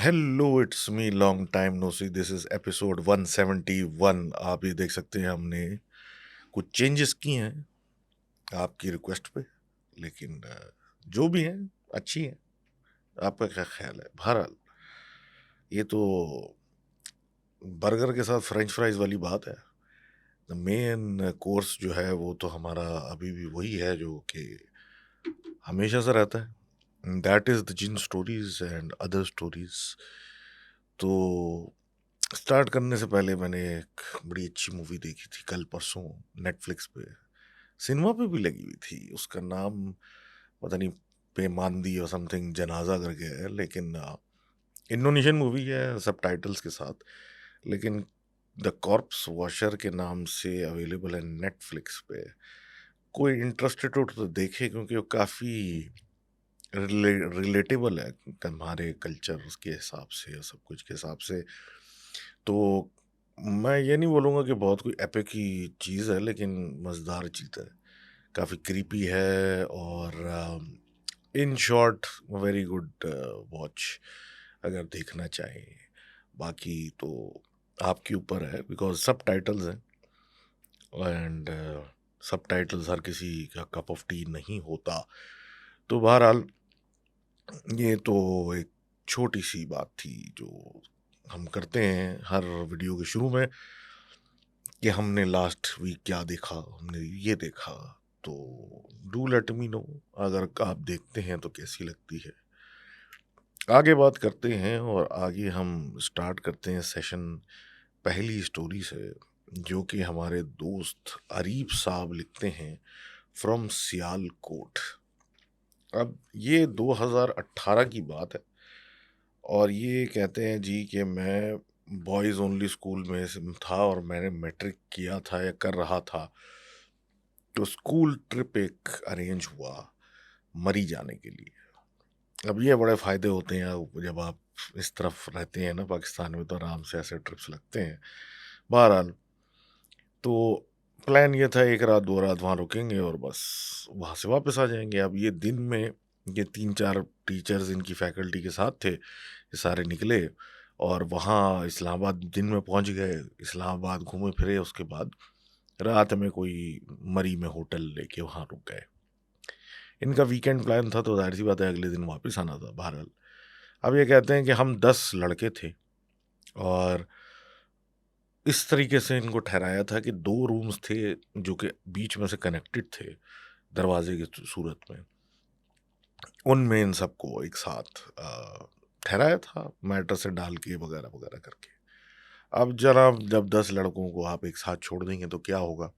Hello, it's me, long time no see. This is episode 171। आप ये देख सकते हैं हमने कुछ चेंजेस किए हैं आपकी रिक्वेस्ट पे, लेकिन जो भी है अच्छी है। आपका क्या ख्याल है? बहरहाल ये तो बर्गर के साथ फ्रेंच फ्राइज वाली बात है। द मेन कोर्स जो है वो तो हमारा अभी भी वही है जो कि हमेशा से रहता है। That is the jinn stories and other stories. तो स्टार्ट करने से पहले मैंने एक बड़ी अच्छी मूवी देखी थी कल परसों, नेटफ्लिक्स पे। सिनेमा पे भी लगी हुई थी। उसका नाम पता नहीं, पेमांदी और समथिंग जनाजा करके है, लेकिन इंडोनेशियन मूवी है सब टाइटल्स के साथ। लेकिन द कॉर्प्स वॉशर के नाम से अवेलेबल है नेटफ्लिक्स पे। कोई इंटरेस्टेड हो तो देखे, क्योंकि वो काफ़ी रिलेटेबल है हमारे कल्चर के हिसाब से और सब कुछ के हिसाब से। तो मैं ये नहीं बोलूँगा कि बहुत कोई एपिक ही चीज़ है, लेकिन मज़ेदार चीज़ है। काफ़ी क्रीपी है और in short very good watch अगर देखना चाहें। बाकी तो आपके ऊपर है, बिकॉज़ सब टाइटल्स हैं एंड सब टाइटल्स हर किसी का कप ऑफ टी नहीं होता। तो बहरहाल ये तो एक छोटी सी बात थी जो हम करते हैं हर वीडियो के शुरू में, कि हमने लास्ट वीक क्या देखा, हमने ये देखा। तो डू लेट मी नो अगर आप देखते हैं तो कैसी लगती है। आगे बात करते हैं और आगे हम स्टार्ट करते हैं सेशन पहली स्टोरी से, जो कि हमारे दोस्त अरीफ साहब लिखते हैं फ्रॉम सियालकोट। अब ये 2018 की बात है और ये कहते हैं जी कि मैं बॉयज़ ओनली स्कूल में था और मैंने मैट्रिक किया था या कर रहा था। तो स्कूल ट्रिप एक अरेंज हुआ मरी जाने के लिए। अब ये बड़े फ़ायदे होते हैं जब आप इस तरफ रहते हैं ना, पाकिस्तान में, तो आराम से ऐसे ट्रिप्स लगते हैं। बहरहाल तो प्लान ये था, 1 रात 2 रात वहाँ रुकेंगे और बस वहाँ से वापस आ जाएँगे। अब ये दिन में ये 3-4 टीचर्स इनकी फैकल्टी के साथ थे, ये सारे निकले और वहाँ इस्लामाबाद दिन में पहुँच गए। इस्लामाबाद घूमे फिरे, उसके बाद रात में कोई मरी में होटल लेके वहाँ रुक गए। इनका वीकेंड प्लान था तो ज़ाहिर-सी बात है अगले दिन वापस आना था। बहरहाल अब ये कहते हैं कि हम 10 लड़के थे और इस तरीके से इनको ठहराया था कि 2 रूम्स थे जो कि बीच में से कनेक्टेड थे दरवाजे की सूरत में। उनमें इन सबको एक साथ ठहराया था मैटर से डाल के वगैरह-वगैरह करके। अब जनाब जब 10 लड़कों को आप एक साथ छोड़ देंगे तो क्या होगा?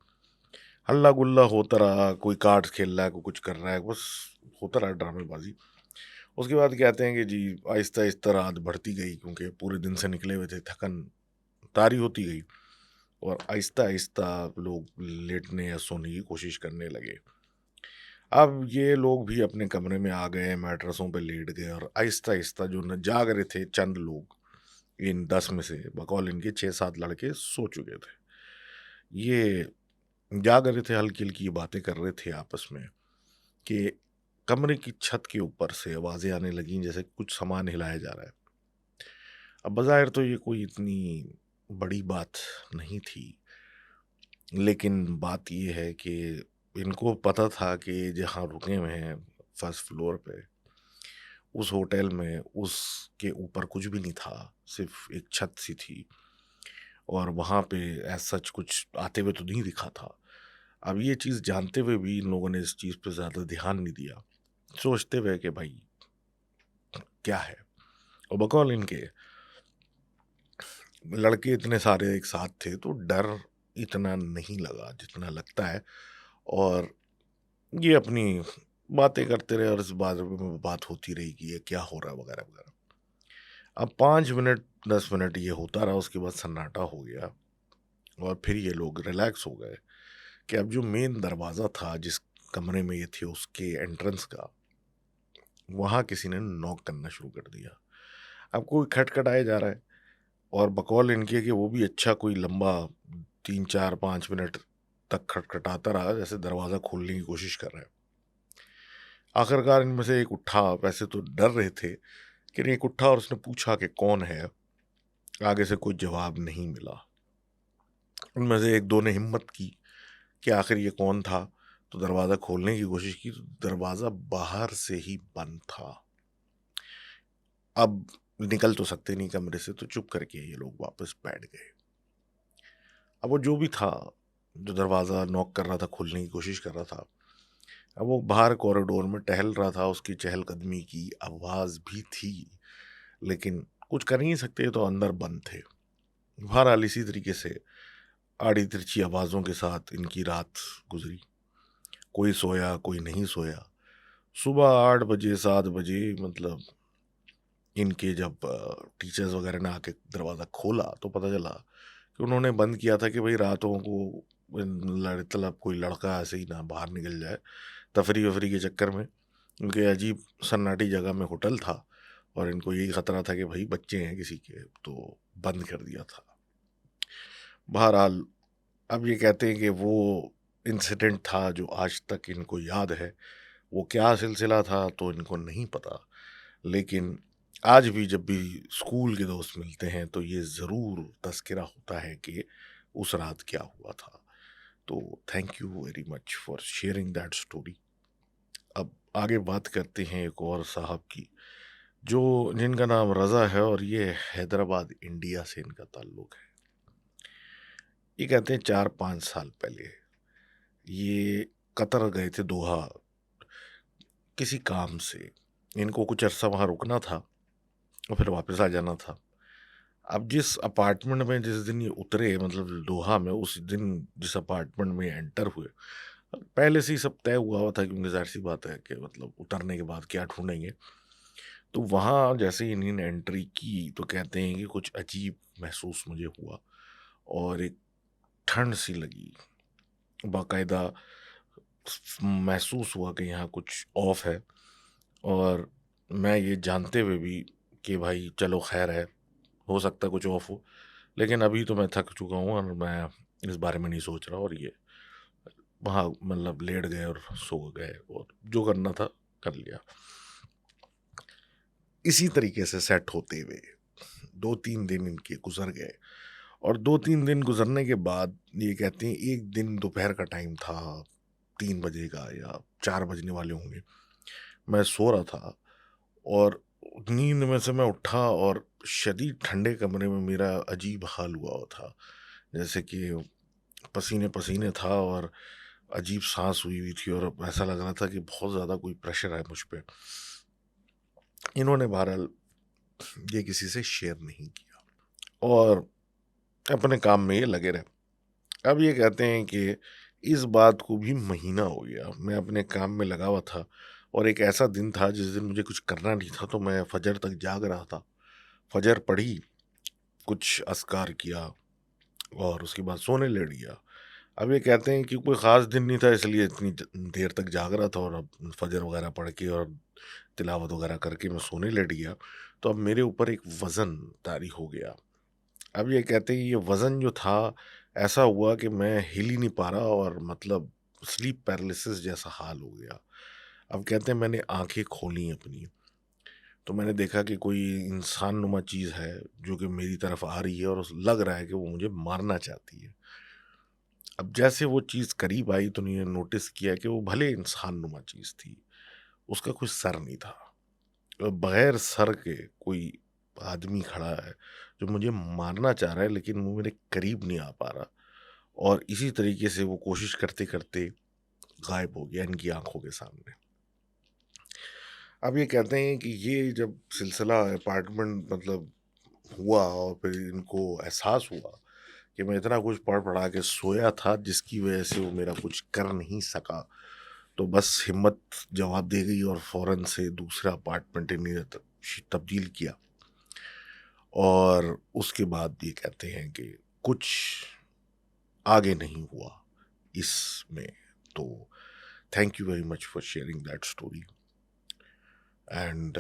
हल्ला-गुल्ला होता रहा, कोई कार्ड्स खेल रहा है, कोई कुछ कर रहा है, बस होता रहा ड्रामेबाज़ी। उसके बाद कहते हैं कि जी आहिस्ता-आहिस्ता रात बढ़ती गई, क्योंकि पूरे दिन से निकले हुए थे, थकन तारी होती गई और आहिस्ता-आहिस्ता लोग लेटने या सोने की कोशिश करने लगे। अब ये लोग भी अपने कमरे में आ गए, मैट्रेसों पे लेट गए और आहिस्ता-आहिस्ता जो न जाग रहे थे चंद लोग, इन 10 में से बकौल इनके 6-7 लड़के सो चुके थे। ये जाग रहे थे, हल्की-हल्की बातें कर रहे थे आपस में कि कमरे की छत के ऊपर से आवाज़ें आने लगीं जैसे कुछ सामान हिलाया जा रहा है। अब बज़ाहिर तो ये कोई इतनी बड़ी बात नहीं थी, लेकिन बात ये है कि इनको पता था कि जहाँ रुके हुए हैं फर्स्ट फ्लोर पे, उस होटल में उसके ऊपर कुछ भी नहीं था, सिर्फ़ एक छत सी थी और वहाँ पे एज़ सच कुछ आते हुए तो नहीं दिखा था। अब ये चीज़ जानते हुए भी इन लोगों ने इस चीज़ पे ज़्यादा ध्यान नहीं दिया, सोचते हुए कि भाई क्या है? और बकौल इनके लड़के इतने सारे एक साथ थे तो डर इतना नहीं लगा जितना लगता है और ये अपनी बातें करते रहे और इस बारे में बात होती रही कि ये क्या हो रहा है वगैरह-वगैरह। अब 5 मिनट 10 मिनट ये होता रहा, उसके बाद सन्नाटा हो गया और फिर ये लोग रिलैक्स हो गए कि अब जो मेन दरवाज़ा था जिस कमरे में ये थे उसके एंट्रेंस का, वहाँ किसी ने नॉक करना शुरू कर दिया। अब कोई खटखटाए जा रहा है और बकौल इनके कि वो भी अच्छा कोई लंबा 3, 4, 5 मिनट तक खटखटाता रहा, जैसे दरवाज़ा खोलने की कोशिश कर रहा है। आखिरकार इनमें से एक उठा, वैसे तो डर रहे थे, फिर एक उठा और उसने पूछा कि कौन है? आगे से कोई जवाब नहीं मिला। उनमें से 1-2 ने हिम्मत की कि आखिर ये कौन था? तो दरवाज़ा खोलने की कोशिश की तो दरवाज़ा बाहर से ही बंद था। अब निकल तो सकते नहीं कमरे से, तो चुप करके ये लोग वापस बैठ गए। अब वो जो भी था, जो दरवाज़ा नॉक कर रहा था, खोलने की कोशिश कर रहा था, अब वो बाहर कॉरिडोर में टहल रहा था, उसकी चहलकदमी की आवाज़ भी थी, लेकिन कुछ कर नहीं सकते, तो अंदर बंद थे। बहरहाल इसी तरीके से आड़ी-तिरछी आवाज़ों के साथ इनकी रात गुज़री। कोई सोया, कोई नहीं सोया। सुबह 8 बजे, 7 बजे मतलब इनके जब टीचर्स वगैरह ने आके दरवाज़ा खोला, तो पता चला कि उन्होंने बंद किया था कि भई रातों को मतलब कोई लड़का ऐसे ही ना बाहर निकल जाए। तफरी-वफरी के चक्कर में उनके अजीब सन्नाटी जगह में होटल था और इनको यही खतरा था कि भई बच्चे हैं किसी के, तो बंद कर दिया था। बहरहाल अब ये कहते हैं कि वो इंसिडेंट था जो आज तक इनको याद है। वो क्या सिलसिला था तो इनको नहीं पता। लेकिन आज भी जब भी स्कूल के दोस्त मिलते हैं तो ये ज़रूर तज़किरा होता है कि उस रात क्या हुआ था। तो thank you very much for sharing that story. अब आगे बात करते हैं एक और साहब की, जो जिनका नाम रज़ा है और ये हैदराबाद इंडिया से इनका ताल्लुक है। ये कहते हैं 4-5 साल पहले ये कतर गए थे दोहा किसी काम से। इनको कुछ अरसा वहाँ रुकना था और फिर वापस आ जाना था। अब जिस अपार्टमेंट में जिस दिन ये उतरे मतलब दोहा में, उस दिन जिस अपार्टमेंट में एंटर हुए, पहले से ही सब तय हुआ हुआ था क्योंकि ज़ाहिर-सी बात है कि मतलब उतरने के बाद क्या ढूँढेंगे। तो वहाँ जैसे ही इन्होंने एंट्री की तो कहते हैं कि कुछ अजीब महसूस मुझे हुआ और एक ठंड सी लगी। बाकायदा महसूस हुआ कि यहाँ कुछ ऑफ है और मैं ये जानते हुए भी कि भाई चलो खैर है, हो सकता है कुछ ऑफ हो, लेकिन अभी तो मैं थक चुका हूँ और मैं इस बारे में नहीं सोच रहा और ये वहाँ मतलब लेट गए और सो गए और जो करना था कर लिया। इसी तरीके से सेट होते हुए 2-3 दिन इनके गुज़र गए और 2-3 दिन गुज़रने के बाद ये कहते हैं एक दिन दोपहर का टाइम था, 3 बजे का या 4 बजने वाले होंगे। मैं सो रहा था और नींद में से मैं उठा और शदीद ठंडे कमरे में मेरा अजीब हाल हुआ हुआ था। जैसे कि पसीने-पसीने था और अजीब साँस हुई हुई थी और ऐसा लग रहा था कि बहुत ज़्यादा कोई प्रेशर है मुझ पे। इन्होंने बहरहाल ये किसी से शेयर नहीं किया और अपने काम में ये लगे रहे। अब ये कहते हैं कि इस बात को भी महीना हो गया। मैं अपने काम में लगा हुआ था और एक ऐसा दिन था जिस दिन मुझे कुछ करना नहीं था, तो मैं फ़जर तक जाग रहा था। फ़जर पढ़ी, कुछ अस्कार किया और उसके बाद सोने लेट गया। अब ये कहते हैं कि कोई ख़ास दिन नहीं था इसलिए इतनी देर तक जाग रहा था और अब फ़जर वग़ैरह पढ़ के और तिलावत वग़ैरह करके मैं सोने लेट गया, तो अब मेरे ऊपर एक वज़न तारी हो गया। अब ये कहते हैं ये वज़न जो था, ऐसा हुआ कि मैं हिल ही नहीं पा रहा और मतलब स्लीप पैरालिसिस जैसा हाल हो गया। अब कहते हैं मैंने आँखें खोली अपनी, तो मैंने देखा कि कोई इंसान नुमा चीज़ है, जो कि मेरी तरफ आ रही है और उस लग रहा है कि वो मुझे मारना चाहती है। अब जैसे वो चीज़ करीब आई तो मैंने नोटिस किया कि वो भले इंसान नुमा चीज़ थी, उसका कोई सर नहीं था। बगैर सर के कोई आदमी खड़ा है, जो मुझे मारना चाह रहा है लेकिन वो मेरे करीब नहीं आ पा रहा और इसी तरीके से वो कोशिश करते-करते गायब हो गया इनकी आँखों के सामने। अब ये कहते हैं कि ये जब सिलसिला अपार्टमेंट मतलब हुआ और फिर इनको एहसास हुआ कि मैं इतना कुछ पढ़-पढ़ा के सोया था जिसकी वज़ह से वो मेरा कुछ कर नहीं सका। तो बस हिम्मत जवाब दे गई और फ़ौरन से दूसरा अपार्टमेंट इन्हें तब्दील किया और उसके बाद ये कहते हैं कि कुछ आगे नहीं हुआ इसमें। तो thank you very much for sharing that story and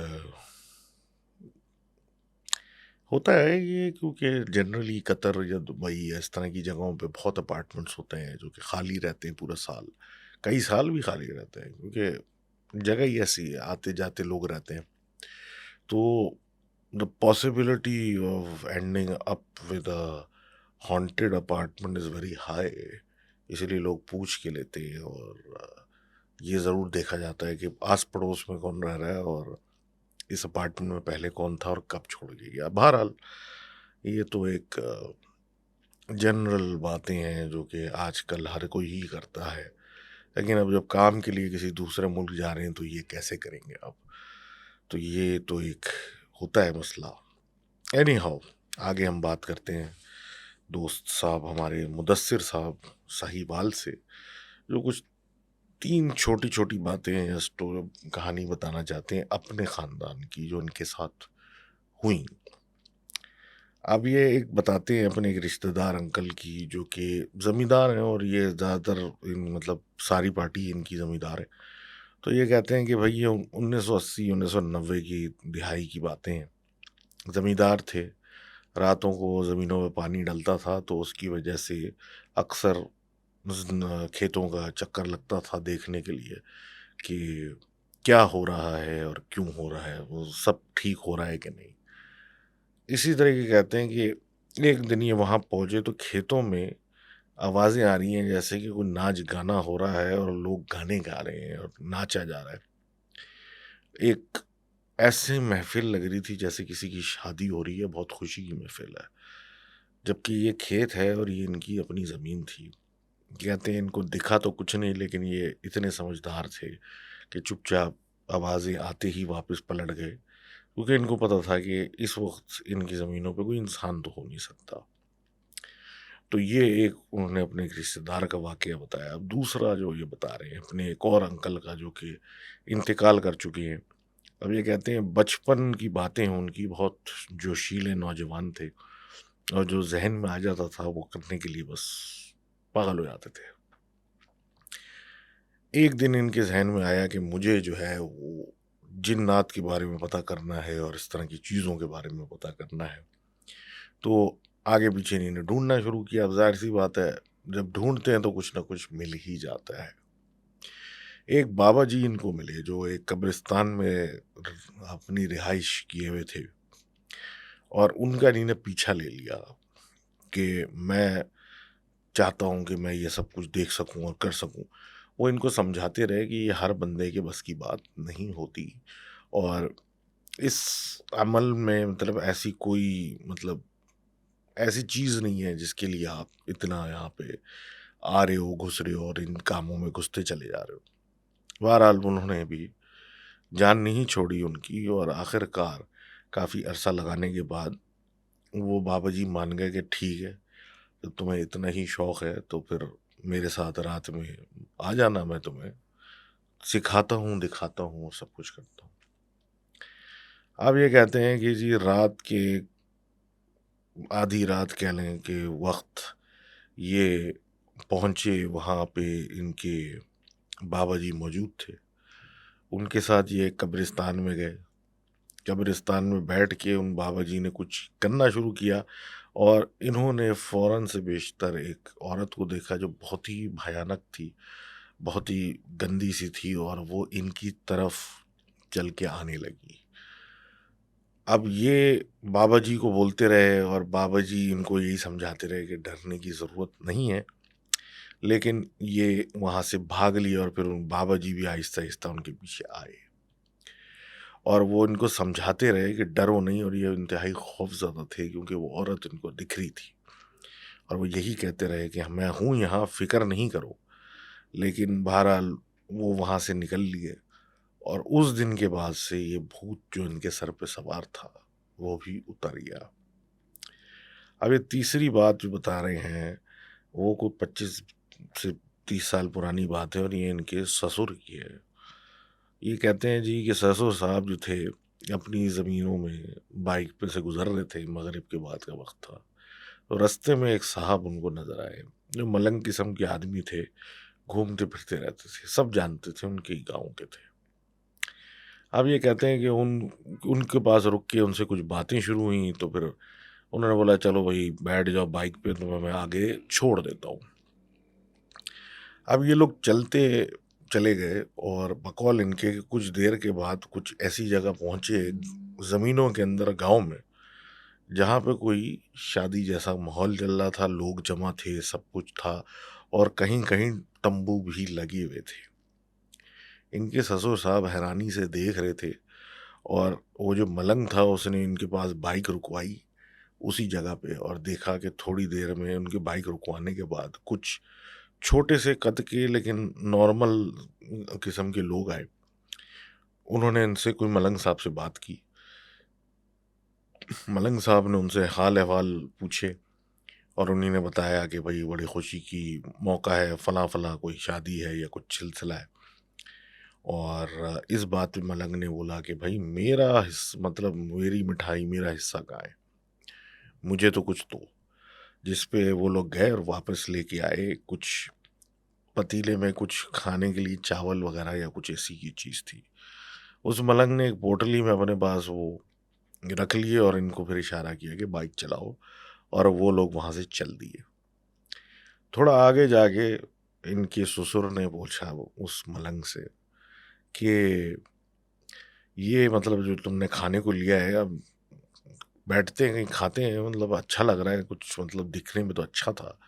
होता है ये क्योंकि जनरली कतर या दुबई या इस तरह की जगहों पे बहुत अपार्टमेंट्स होते हैं जो कि खाली रहते हैं पूरा साल, कई साल भी खाली रहते हैं क्योंकि जगह ही ऐसी है, आते जाते लोग रहते हैं। तो the possibility of ending up with a haunted apartment is very high. इसीलिए लोग पूछ के लेते हैं, और ये ज़रूर देखा जाता है कि आस-पड़ोस में कौन रह रहा है और इस अपार्टमेंट में पहले कौन था और कब छोड़ के गया। बहरहाल ये तो एक जनरल बातें हैं जो कि आजकल हर कोई ही करता है। लेकिन अब जब काम के लिए किसी दूसरे मुल्क जा रहे हैं तो ये कैसे करेंगे अब? तो ये तो एक होता है मसला। एनी हाउ, आगे हम बात करते हैं दोस्त साहब हमारे मुदस्सिर साहब साहिवाल से, जो कुछ 3 छोटी-छोटी बातें या कहानी बताना चाहते हैं अपने ख़ानदान की जो उनके साथ हुई। अब ये एक बताते हैं अपने एक रिश्तेदार अंकल की जो कि ज़मींदार हैं, और ये ज़्यादातर इन मतलब सारी पार्टी इनकी ज़मींदार है। तो ये कहते हैं कि भई ये 1980-1990 की दिहाई की बातें हैं। ज़मींदार थे, रातों को ज़मीनों में पानी डलता था तो उसकी वजह से अक्सर खेतों का चक्कर लगता था देखने के लिए कि क्या हो रहा है और क्यों हो रहा है, वो सब ठीक हो रहा है कि नहीं। इसी तरह के कहते हैं कि एक दिन ये वहाँ पहुँचे तो खेतों में आवाज़ें आ रही हैं जैसे कि कोई नाच-गाना हो रहा है और लोग गाने गा रहे हैं और नाचा जा रहा है। एक ऐसी महफ़िल लग रही थी जैसे किसी की शादी हो रही है, बहुत खुशी की महफ़िल है। जबकि ये खेत है और ये इनकी अपनी ज़मीन थी। कहते हैं इनको दिखा तो कुछ नहीं, लेकिन ये इतने समझदार थे कि चुपचाप आवाज़ें आते ही वापस पलट गए, क्योंकि इनको पता था कि इस वक़्त इनकी ज़मीनों पे कोई इंसान तो हो नहीं सकता। तो ये एक उन्होंने अपने एक रिश्तेदार का वाक़या बताया। अब दूसरा जो ये बता रहे हैं अपने एक और अंकल का जो कि इंतकाल कर चुके हैं। अब ये कहते हैं बचपन की बातें हैं उनकी, बहुत जोशीले नौजवान थे और जो ज़हन में आ जाता था वो करने के लिए बस पागल हो जाते थे। एक दिन इनके ज़हन में आया कि मुझे जो है वो जिन्नात के बारे में पता करना है और इस तरह की चीज़ों के बारे में पता करना है। तो आगे-पीछे इन्होंने ढूँढना शुरू किया। अब ज़ाहिर-सी बात है, जब ढूँढते हैं तो कुछ न कुछ मिल ही जाता है। एक बाबा जी इनको मिले जो एक कब्रिस्तान में अपनी रिहाइश किए हुए थे, और उनका इन्होंने पीछा ले लिया कि मैं चाहता हूँ कि मैं ये सब कुछ देख सकूँ और कर सकूँ। वो इनको समझाते रहे कि ये हर बंदे के बस की बात नहीं होती, और इस अमल में मतलब ऐसी कोई मतलब ऐसी चीज़ नहीं है जिसके लिए आप इतना यहाँ पे आ रहे हो, घुस रहे हो और इन कामों में घुसते चले जा रहे हो। बहरहाल उन्होंने भी जान नहीं छोड़ी उनकी, और आखिरकार काफ़ी अरसा लगाने के बाद वो बाबा जी मान गए कि ठीक है, जब तुम्हें इतना ही शौक़ है तो फिर मेरे साथ रात में आ जाना, मैं तुम्हें सिखाता हूँ, दिखाता हूँ और सब कुछ करता हूँ। अब ये कहते हैं कि जी रात के आधी रात कह लें कि वक़्त ये पहुँचे वहाँ पे, इनके बाबा जी मौजूद थे। उनके साथ ये कब्रिस्तान में गए। कब्रिस्तान में बैठ के उन बाबा जी ने कुछ करना शुरू किया, और इन्होंने फ़ौरन से बेशतर एक औरत को देखा जो बहुत ही भयानक थी, बहुत ही गंदी-सी थी, और वो इनकी तरफ चल के आने लगी। अब ये बाबा जी को बोलते रहे और बाबा जी इनको यही समझाते रहे कि डरने की ज़रूरत नहीं है, लेकिन ये वहाँ से भाग लिए और फिर उन बाबा जी भी आहिस्ता-आहिस्ता उनके पीछे आए। और वो इनको समझाते रहे कि डरो नहीं, और ये इंतहाई खौफ़ज़दा थे क्योंकि वो औरत इनको दिख रही थी, और वो यही कहते रहे कि मैं हूँ यहाँ, फ़िक्र नहीं करो। लेकिन बहरहाल वो वहाँ से निकल लिए, और उस दिन के बाद से ये भूत जो इनके सर पे सवार था, वो भी उतर गया। अब ये तीसरी बात जो बता रहे हैं, वो कोई 25 से 30 साल पुरानी बात है, और ये इनके ससुर की है। ये कहते हैं जी कि ससुर साहब जो थे, अपनी ज़मीनों में बाइक पे से गुज़र रहे थे, मगरिब के बाद का वक़्त था। तो रास्ते में एक साहब उनको नज़र आए, जो मलंग किस्म के आदमी थे, घूमते-फिरते रहते थे, सब जानते थे, उनके ही गाँव के थे। अब ये कहते हैं कि उनके पास रुक के उनसे कुछ बातें शुरू हुई, तो फिर उन्होंने बोला चलो भई बैठ जाओ बाइक पे, तुम्हें मैं आगे छोड़ देता हूँ। अब ये लोग चलते चले गए और बकौल इनके कि कुछ देर के बाद कुछ ऐसी जगह पहुँचे ज़मीनों के अंदर गाँव में, जहाँ पे कोई शादी जैसा माहौल चल रहा था, लोग जमा थे, सब कुछ था और कहीं-कहीं तंबू भी लगे हुए थे। इनके ससुर साहब हैरानी से देख रहे थे और वो जो मलंग था उसने इनके पास बाइक रुकवाई उसी जगह पे और देखा कि थोड़ी देर में उनकी बाइक रुकवाने के बाद कुछ छोटे से कद के लेकिन नॉर्मल किस्म के लोग आए। उन्होंने इनसे कोई मलंग साहब से बात की। मलंग साहब ने उनसे हाल-अहवाल पूछे और उन्हीं ने बताया कि भई बड़ी खुशी की मौका है, फलाँ-फलाँ कोई शादी है या कुछ सिलसिला है। और इस बात पे मलंग ने बोला कि भई मेरा मतलब मेरी मिठाई, मेरा हिस्सा कहाँ है? मुझे तो कुछ दो। जिस पे वो लोग गए और वापस लेके आए कुछ पतीले में कुछ खाने के लिए चावल वगैरह या कुछ ऐसी ही चीज़ थी। उस मलंग ने एक पोटली में अपने पास वो रख लिए और इनको फिर इशारा किया कि बाइक चलाओ और वो लोग वहाँ से चल दिए। थोड़ा आगे जाके इनके ससुर ने पूछा उस मलंग से कि ये मतलब जो तुमने खाने को लिया है अब बैठते हैं कहीं खाते हैं मतलब अच्छा लग रहा है कुछ मतलब दिखने में तो अच्छा था।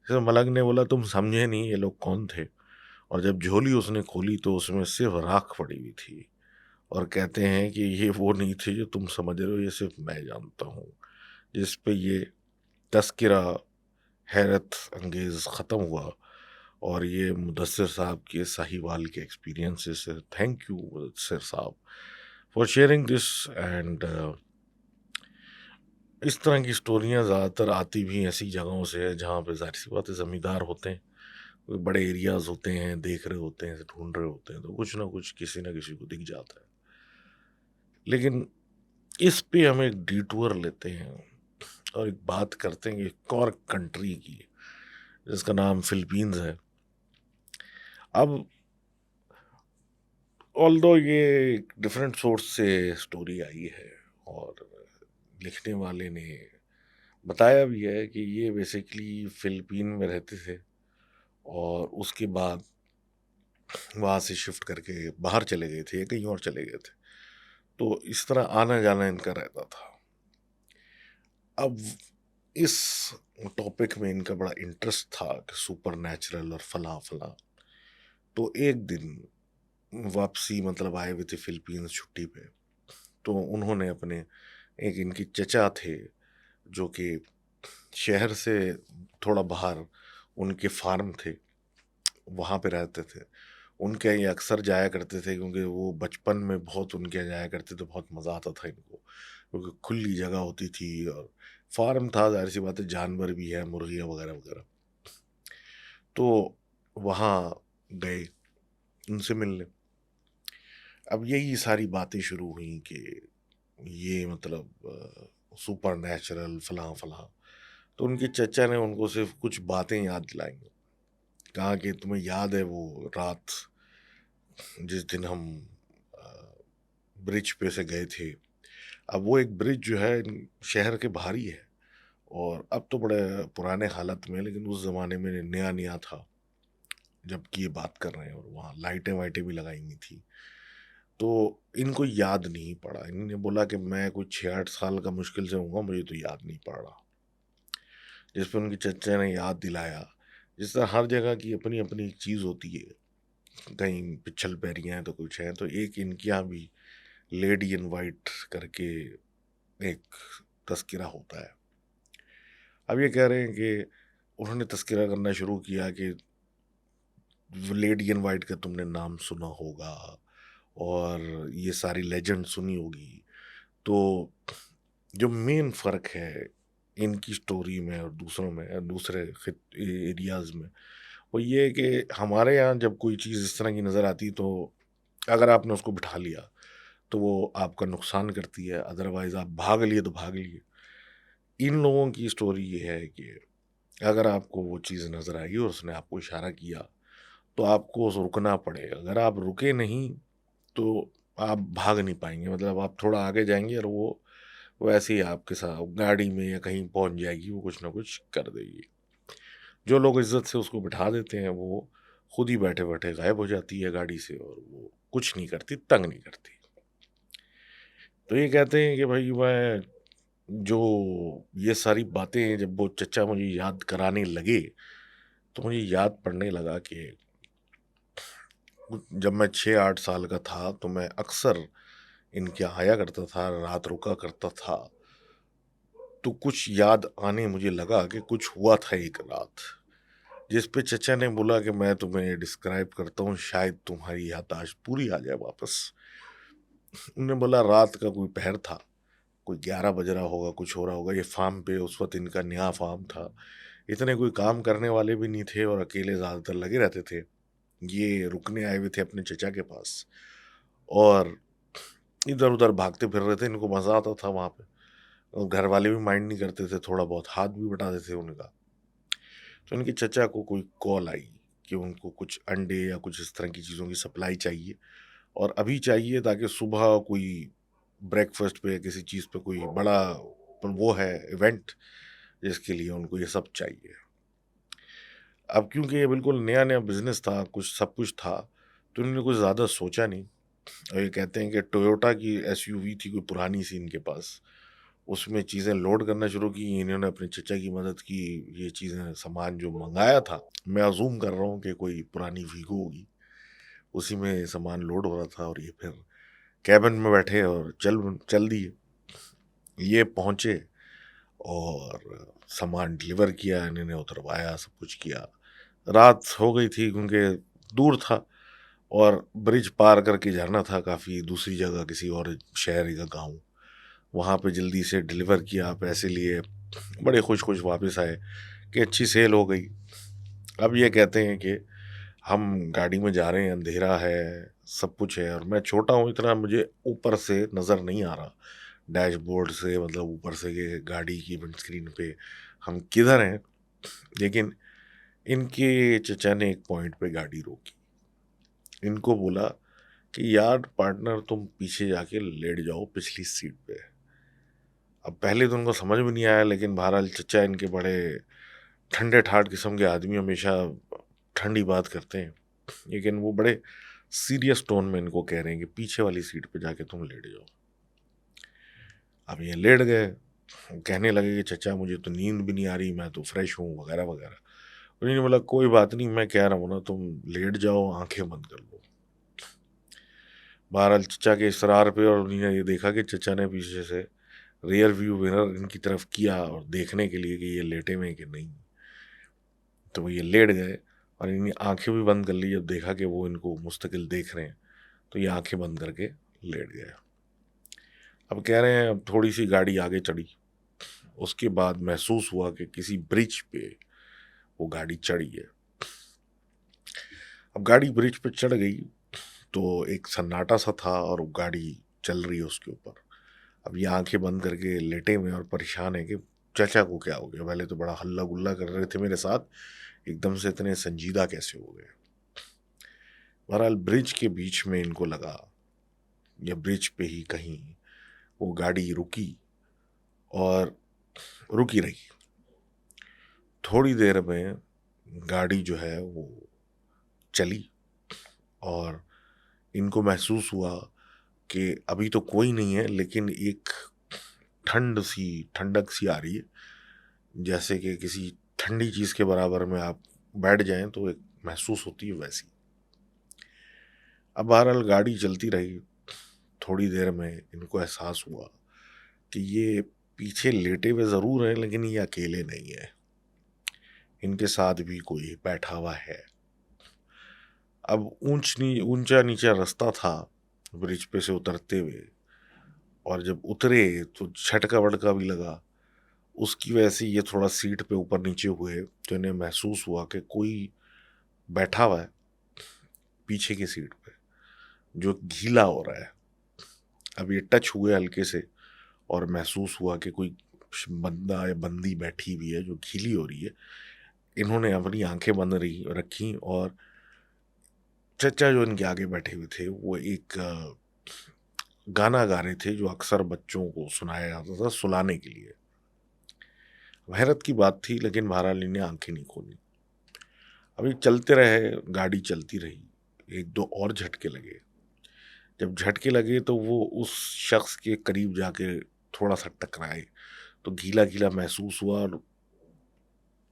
फिर मलंग ने बोला तुम समझे नहीं ये लोग कौन थे? और जब झोली उसने खोली तो उसमें सिर्फ राख पड़ी हुई थी और कहते हैं कि ये वो नहीं थे जो तुम समझ रहे हो ये सिर्फ मैं जानता हूँ। जिस पे ये तज़किरा हैरत अंगेज़ ख़त्म हुआ और ये मुदस्सिर साहब के साहिवाल के एक्सपीरियंसेस से थैंक यू मुदस्सिर साहब फॉर शेयरिंग दिस एंड इस तरह की स्टोरियाँ ज़्यादातर आती भी ऐसी जगहों से है जहाँ पे ज़ाहिर-सी बात है ज़मींदार होते हैं, कोई बड़े एरियाज़ होते हैं, देख रहे होते हैं, ढूँढ रहे होते हैं, तो कुछ ना कुछ किसी न किसी को दिख जाता है। लेकिन इस पे हम एक डिटूर लेते हैं और एक बात करते हैं एक और कंट्री की, जिसका नाम फ़िलीपींस है। अब ऑल्दो ये एक डिफरेंट सोर्स से स्टोरी आई है और लिखने वाले ने बताया भी है कि ये बेसिकली फ़िलीपीन में रहते थे और उसके बाद वहाँ से शिफ्ट करके बाहर चले गए थे या कहीं और चले गए थे। तो इस तरह आना-जाना इनका रहता था। अब इस टॉपिक में इनका बड़ा इंटरेस्ट था कि सुपरनैचुरल और फलाँ-फलाँ। तो एक दिन वापसी मतलब आए हुए थे फ़िलीपींस छुट्टी पे, तो उन्होंने अपने एक इनके चचा थे, जो कि शहर से थोड़ा बाहर उनके फार्म थे, वहाँ पे रहते थे। उनके यहाँ अक्सर जाया करते थे क्योंकि वो बचपन में बहुत उनके यहाँ जाया करते थे, बहुत मज़ा आता था इनको। क्योंकि खुली जगह होती थी और फार्म था, ज़ाहिर-सी बात है जानवर भी हैं, मुर्गियाँ वगैरह-वगैरह। तो वहाँ गए उनसे मिलने। अब यही सारी बातें शुरू हुई कि ये मतलब सुपरनैचुरल फलाँ-फलाँ। तो उनके चचा ने उनको सिर्फ़ कुछ बातें याद दिलाई। कहा कि तुम्हें याद है वो रात जिस दिन हम अ, ब्रिज पे से गए थे। अब वो एक ब्रिज जो है शहर के बाहर ही है और अब तो बड़े पुराने हालत में है, लेकिन उस ज़माने में नया-नया था, जबकि ये बात कर रहे हैं और वहाँ लाइटें-वाइटें भी लगाई हुई थी। तो इनको याद नहीं पड़ा। इन्होंने बोला कि मैं कोई 6-8 साल का मुश्किल से होऊँगा, मुझे तो याद नहीं पड़ रहा। जिस पे उनके चचा ने याद दिलाया, जिस तरह हर जगह की अपनी-अपनी एक चीज़ होती है। कहीं पिच्छल पैरियाँ हैं तो कुछ है, तो एक इनके यहाँ भी लेडी इन व्हाइट करके एक तज़किरा होता है। अब ये कह रहे हैं कि उन्होंने तज़किरा करना शुरू किया कि लेडी इन व्हाइट का तुमने नाम सुना होगा और ये सारी लेजेंड सुनी होगी। तो जो मेन फ़र्क है इनकी स्टोरी में और दूसरों में दूसरे एरियाज़ में, वो ये है कि हमारे यहाँ जब कोई चीज़ इस तरह की नज़र आती है तो अगर आपने उसको बिठा लिया, तो वो आपका नुकसान करती है, अदरवाइज़ आप भाग लिए तो भाग लिए। इन लोगों की स्टोरी ये है कि अगर आपको वो चीज़ नज़र आई और उसने आपको इशारा किया, तो आपको रुकना पड़ेगा। अगर आप रुके नहीं, तो आप भाग नहीं पाएँगे। मतलब आप थोड़ा आगे जाएँगे और वो वैसे ही आपके साथ गाड़ी में या कहीं पहुँच जाएगी, वो कुछ ना कुछ कर देगी। जो लोग इज़्ज़त से उसको बिठा देते हैं, वो खुद ही बैठे-बैठे गायब हो जाती है गाड़ी से और वो कुछ नहीं करती, तंग नहीं करती। तो ये कहते हैं कि भाई मैं जो ये सारी बातें जब वो चचा मुझे याद कराने लगे, तो मुझे याद पड़ने लगा कि जब मैं 6-8 साल का था, तो मैं अक्सर इनके यहाँ आया करता था, रात रुका करता था। तो कुछ याद आने मुझे लगा कि कुछ हुआ था एक रात, जिस पे चचा ने बोला कि मैं तुम्हें डिस्क्राइब करता हूँ, शायद तुम्हारी याददाश्त पूरी आ जाए वापस। उन्होंने बोला रात का कोई पहर था, कोई 11 बज रहा होगा, कुछ हो रहा होगा। ये फार्म पे उस वक़्त इनका नया फार्म था। इतने कोई काम करने वाले भी नहीं थे और अकेले ज़्यादातर लगे रहते थे। ये रुकने आए हुए थे अपने चचा के पास और इधर-उधर भागते फिर रहे थे, इनको मज़ा आता था वहाँ पे और घर वाले भी माइंड नहीं करते थे, थोड़ा बहुत हाथ भी बटाते थे उनका। तो इनके चचा को कोई कॉल आई कि उनको कुछ अंडे या कुछ इस तरह की चीज़ों की सप्लाई चाहिए और अभी चाहिए ताकि सुबह कोई ब्रेकफ़ास्ट पे या किसी चीज़ पे कोई बड़ा वो है इवेंट जिसके लिए उनको ये सब चाहिए। अब क्योंकि ये बिल्कुल नया-नया बिज़नेस था, कुछ सब कुछ था, तो इन्होंने कुछ ज़्यादा सोचा नहीं और ये कहते हैं कि टोयोटा की एसयूवी थी कोई पुरानी-सी इनके पास, उसमें चीज़ें लोड करना शुरू की। इन्होंने अपने चचा की मदद की, ये चीज़ें सामान जो मँगाया था, मैं अज़्यूम कर रहा हूँ कि कोई पुरानी वीगो होगी, उसी में सामान लोड हो रहा था और ये फिर केबिन में बैठे और चल चल दिए। ये पहुँचे और सामान डिलीवर किया, इन्होंने उतरवाया, सब कुछ किया। रात हो गई थी क्योंकि दूर था और ब्रिज पार करके जाना था काफ़ी दूसरी जगह किसी और शहर या गाँव। वहाँ पे जल्दी से डिलीवर किया, पैसे लिए, बड़े खुश-खुश वापस आए कि अच्छी सेल हो गई। अब ये कहते हैं कि हम गाड़ी में जा रहे हैं, अंधेरा है, सब कुछ है और मैं छोटा हूँ इतना मुझे ऊपर से नज़र नहीं आ रहा। डैशबोर्ड से मतलब ऊपर से कि गाड़ी की विंडस्क्रीन पे हम किधर हैं। लेकिन इनके चचा ने एक पॉइंट पे गाड़ी रोकी। इनको बोला कि यार पार्टनर तुम पीछे जाके लेट जाओ पिछली सीट पे। अब पहले तो उनको समझ में नहीं आया लेकिन बहरहाल चचा इनके बड़े ठंडे-ठाठ किस्म के आदमी हमेशा ठंडी बात करते हैं। लेकिन वो बड़े सीरियस टोन में इनको कह रहे हैं कि पीछे वाली सीट पे जाके तुम लेट जाओ। अब ये लेट गए, कहने लगे कि चचा मुझे तो नींद भी नहीं आ रही, मैं तो फ्रेश हूँ वगैरह-वगैरह। उन्होंने बोला कोई बात नहीं मैं कह रहा हूँ ना तुम लेट जाओ, आँखें बंद कर लो। बहरहाल चचा के इसरार पे और उन्होंने ये देखा कि चचा ने पीछे से रियर व्यू मिरर इनकी तरफ किया और देखने के लिए कि ये लेटे हुए हैं कि नहीं। तो वो ये लेट गए और इन्होंने आँखें भी बंद कर ली जब देखा कि वो इनको मुस्तकिल देख रहे हैं, तो ये आँखें बंद करके लेट गए। अब कह रहे हैं अब थोड़ी-सी गाड़ी आगे चढ़ी, उसके बाद महसूस हुआ कि किसी ब्रिज पे वो गाड़ी चढ़ी है। अब गाड़ी ब्रिज पे चढ़ गई, तो एक सन्नाटा-सा था और वो गाड़ी चल रही है उसके ऊपर। अब ये आँखें बंद करके लेटे हुए हैं और परेशान हैं कि चाचा को क्या हो गया? पहले तो बड़ा हल्ला-गुल्ला कर रहे थे मेरे साथ, एकदम से इतने संजीदा कैसे हो गए? बहरहाल ब्रिज के बीच में इनको लगा या ब्रिज पे ही कहीं वो गाड़ी रुकी और रुकी रही। थोड़ी देर में गाड़ी जो है वो चली और इनको महसूस हुआ कि अभी तो कोई नहीं है लेकिन एक ठंडक सी आ रही है, जैसे कि किसी ठंडी चीज़ के बराबर में आप बैठ जाएँ तो एक महसूस होती है वैसी। अब बहरहाल गाड़ी चलती रही, थोड़ी देर में इनको एहसास हुआ कि ये पीछे लेटे हुए ज़रूर हैं लेकिन ये अकेले नहीं हैं, इनके साथ भी कोई बैठा हुआ है। अब ऊँचा-नीचा रास्ता था ब्रिज पे से उतरते हुए और जब उतरे तो झटका-वटका भी लगा। उसकी वजह से ये थोड़ा सीट पे ऊपर-नीचे हुए तो इन्हें महसूस हुआ कि कोई बैठा हुआ है पीछे की सीट पे, जो गीला हो रहा है। अब ये टच हुए हल्के से और महसूस हुआ कि कोई बंदा या बंदी बैठी हुई है जो गीली हो रही है। इन्होंने अपनी आँखें बंद रही रखी और चचा जो इनके आगे बैठे हुए थे वो एक गाना गा रहे थे जो अक्सर बच्चों को सुनाया जाता था सुलाने के लिए। हैरत की बात थी लेकिन बहरहाल इन्हें आँखें नहीं खोली। अभी चलते रहे, गाड़ी चलती रही, 1-2 और झटके लगे। जब झटके लगे तो वो उस शख्स के करीब जाके थोड़ा-सा टकराए, तो गीला-गीला महसूस हुआ और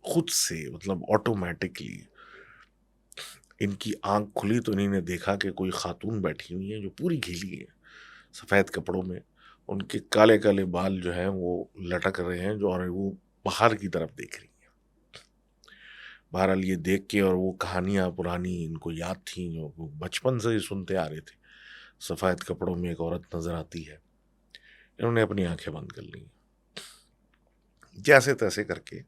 खुद से मतलब ऑटोमैटिकली इनकी आँख खुली तो इन्हीं ने देखा कि कोई खातून बैठी हुई है जो पूरी गीली है, सफ़ेद कपड़ों में। उनके काले-काले बाल जो हैं वो लटक रहे हैं जो और वो बाहर की तरफ देख रही हैं। बहरहाल ये देख के और वो कहानियाँ पुरानी इनको याद थीं जो वो बचपन से ही सुनते आ रहे थे। सफ़ेद कपड़ों में एक औरत नज़र आती है। इन्होंने अपनी आँखें बंद कर लीं। जैसे-तैसे करके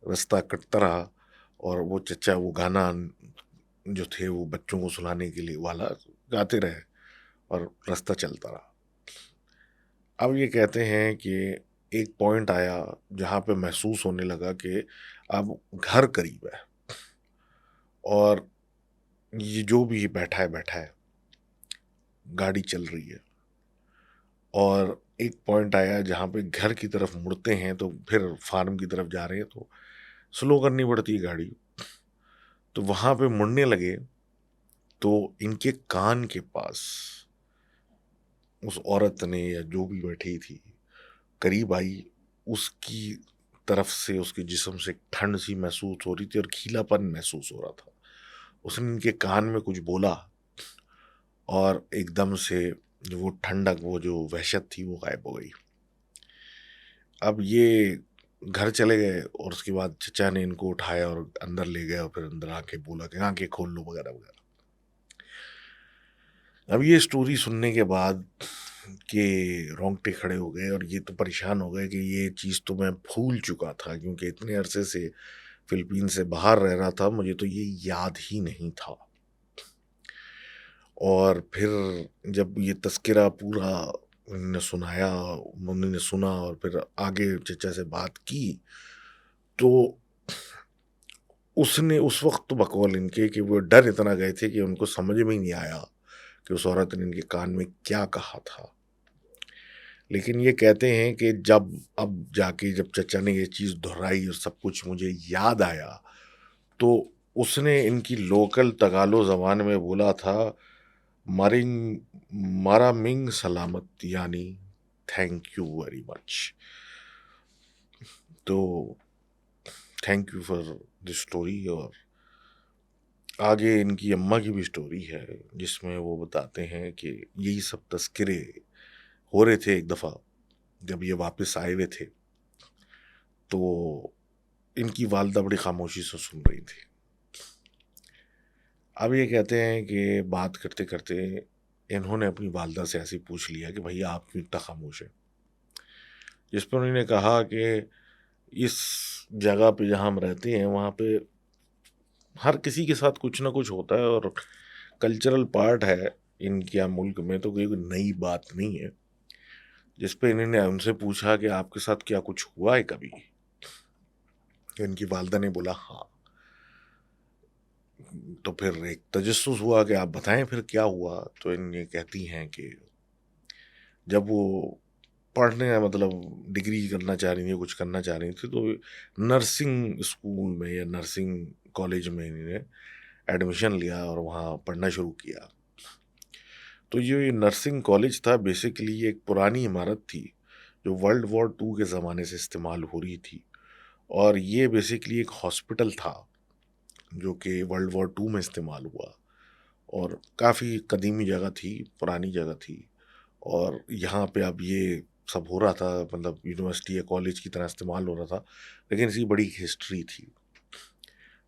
रास्ता कटता रहा और वो चचा वो गाना जो थे वो बच्चों को सुनाने के लिए वाला गाते रहे और रास्ता चलता रहा। अब ये कहते हैं कि एक पॉइंट आया जहाँ पे महसूस होने लगा कि अब घर करीब है और ये जो भी बैठा है, गाड़ी चल रही है और एक पॉइंट आया जहाँ पे घर की तरफ मुड़ते हैं तो फिर फार्म की तरफ जा रहे हैं तो स्लो करनी पड़ती है गाड़ी। तो वहाँ पे मुड़ने लगे तो इनके कान के पास उस औरत ने या जो भी बैठी थी करीब आई, उसकी तरफ से उसके जिस्म से ठंड सी महसूस हो रही थी और गीलापन महसूस हो रहा था। उसने इनके कान में कुछ बोला और एकदम से जो वो ठंडक, वो जो वहशत थी वो गायब हो गई। अब ये घर चले गए और उसके बाद चचा ने इनको उठाया और अंदर ले गए और फिर अंदर आके बोला कि आँखें खोल लो वगैरह-वगैरह। अब ये स्टोरी सुनने के बाद के रोंगटे खड़े हो गए और ये तो परेशान हो गए कि ये चीज़ तो मैं भूल चुका था क्योंकि इतने अरसे से फ़िलीपींस से बाहर रह रहा था, मुझे तो ये याद ही नहीं था। और फिर जब ये तज़किरा पूरा उन्होंने सुनाया, मम्मी ने सुना और फिर आगे चचा से बात की, तो उसने उस वक़्त तो बकौल इनके कि वो डर इतना गए थे कि उनको समझ में ही नहीं आया कि उस औरत ने इनके कान में क्या कहा था। लेकिन ये कहते हैं कि जब अब जाके जब चचा ने ये चीज़ दोहराई और सब कुछ मुझे याद आया, तो उसने इनकी लोकल तगालो ज़बान में बोला था, "मारिंग मारामिंग सलामत" यानी थैंक यू वेरी मच। तो thank you for the story. और आगे इनकी अम्मा की भी स्टोरी है, जिसमें वो बताते हैं कि यही सब तज़किरे हो रहे थे एक दफ़ा, जब ये वापस आए हुए थे, तो इनकी वालिदा बड़ी खामोशी से सुन रही थी। अब ये कहते हैं कि बात करते-करते इन्होंने अपनी वालिदा से ऐसे ही पूछ लिया कि भैया आप क्यों इतना खामोश हैं? जिस पर उन्होंने कहा कि इस जगह पे जहाँ हम रहते हैं वहाँ पे हर किसी के साथ कुछ ना कुछ होता है और कल्चरल पार्ट है इनके यहाँ मुल्क में, तो कोई नई बात नहीं है। जिस पे इन्होंने उनसे पूछा कि आपके साथ क्या कुछ हुआ है कभी? इनकी वालिदा ने बोला हाँ। तो फिर एक तजस्सुस हुआ कि आप बताएँ फिर क्या हुआ? तो ये कहती हैं कि जब वो पढ़ने मतलब डिग्री करना चाह रही थी, कुछ करना चाह रही थी, तो नर्सिंग स्कूल में या नर्सिंग कॉलेज में इन्होंने एडमिशन लिया और वहाँ पढ़ना शुरू किया। तो ये नर्सिंग कॉलेज था बेसिकली एक पुरानी इमारत थी, जो वर्ल्ड वॉर 2 के ज़माने से इस्तेमाल हो रही थी और ये बेसिकली एक हॉस्पिटल था, जो कि वर्ल्ड वॉर 2 में इस्तेमाल हुआ और काफ़ी कदीमी जगह थी, पुरानी जगह थी और यहाँ पे अब ये सब हो रहा था, मतलब यूनिवर्सिटी या कॉलेज की तरह इस्तेमाल हो रहा था, लेकिन इसकी बड़ी हिस्ट्री थी।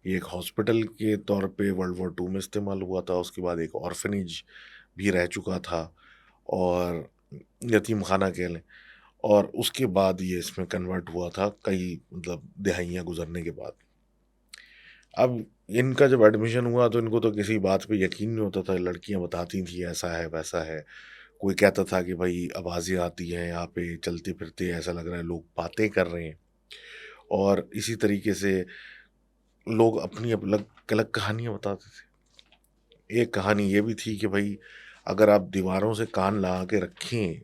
ये एक हॉस्पिटल के तौर पे वर्ल्ड वॉर 2 में इस्तेमाल हुआ था, उसके बाद एक ऑर्फनेज भी रह चुका था और यतीमखाना कह लें, और उसके बाद ये इसमें कन्वर्ट हुआ था कई मतलब दहाइयाँ गुज़रने के बाद। अब इनका जब एडमिशन हुआ तो इनको तो किसी बात पे यकीन नहीं होता था, लड़कियाँ बताती थी ऐसा है, वैसा है। कोई कहता था कि भाई आवाज़ें आती हैं यहाँ पे चलते-फिरते, ऐसा लग रहा है लोग बातें कर रहे हैं। और इसी तरीके से लोग अपनी अलग-अलग कहानियाँ बताते थे। एक कहानी ये भी थी कि भाई अगर आप दीवारों से कान लगा के रखें,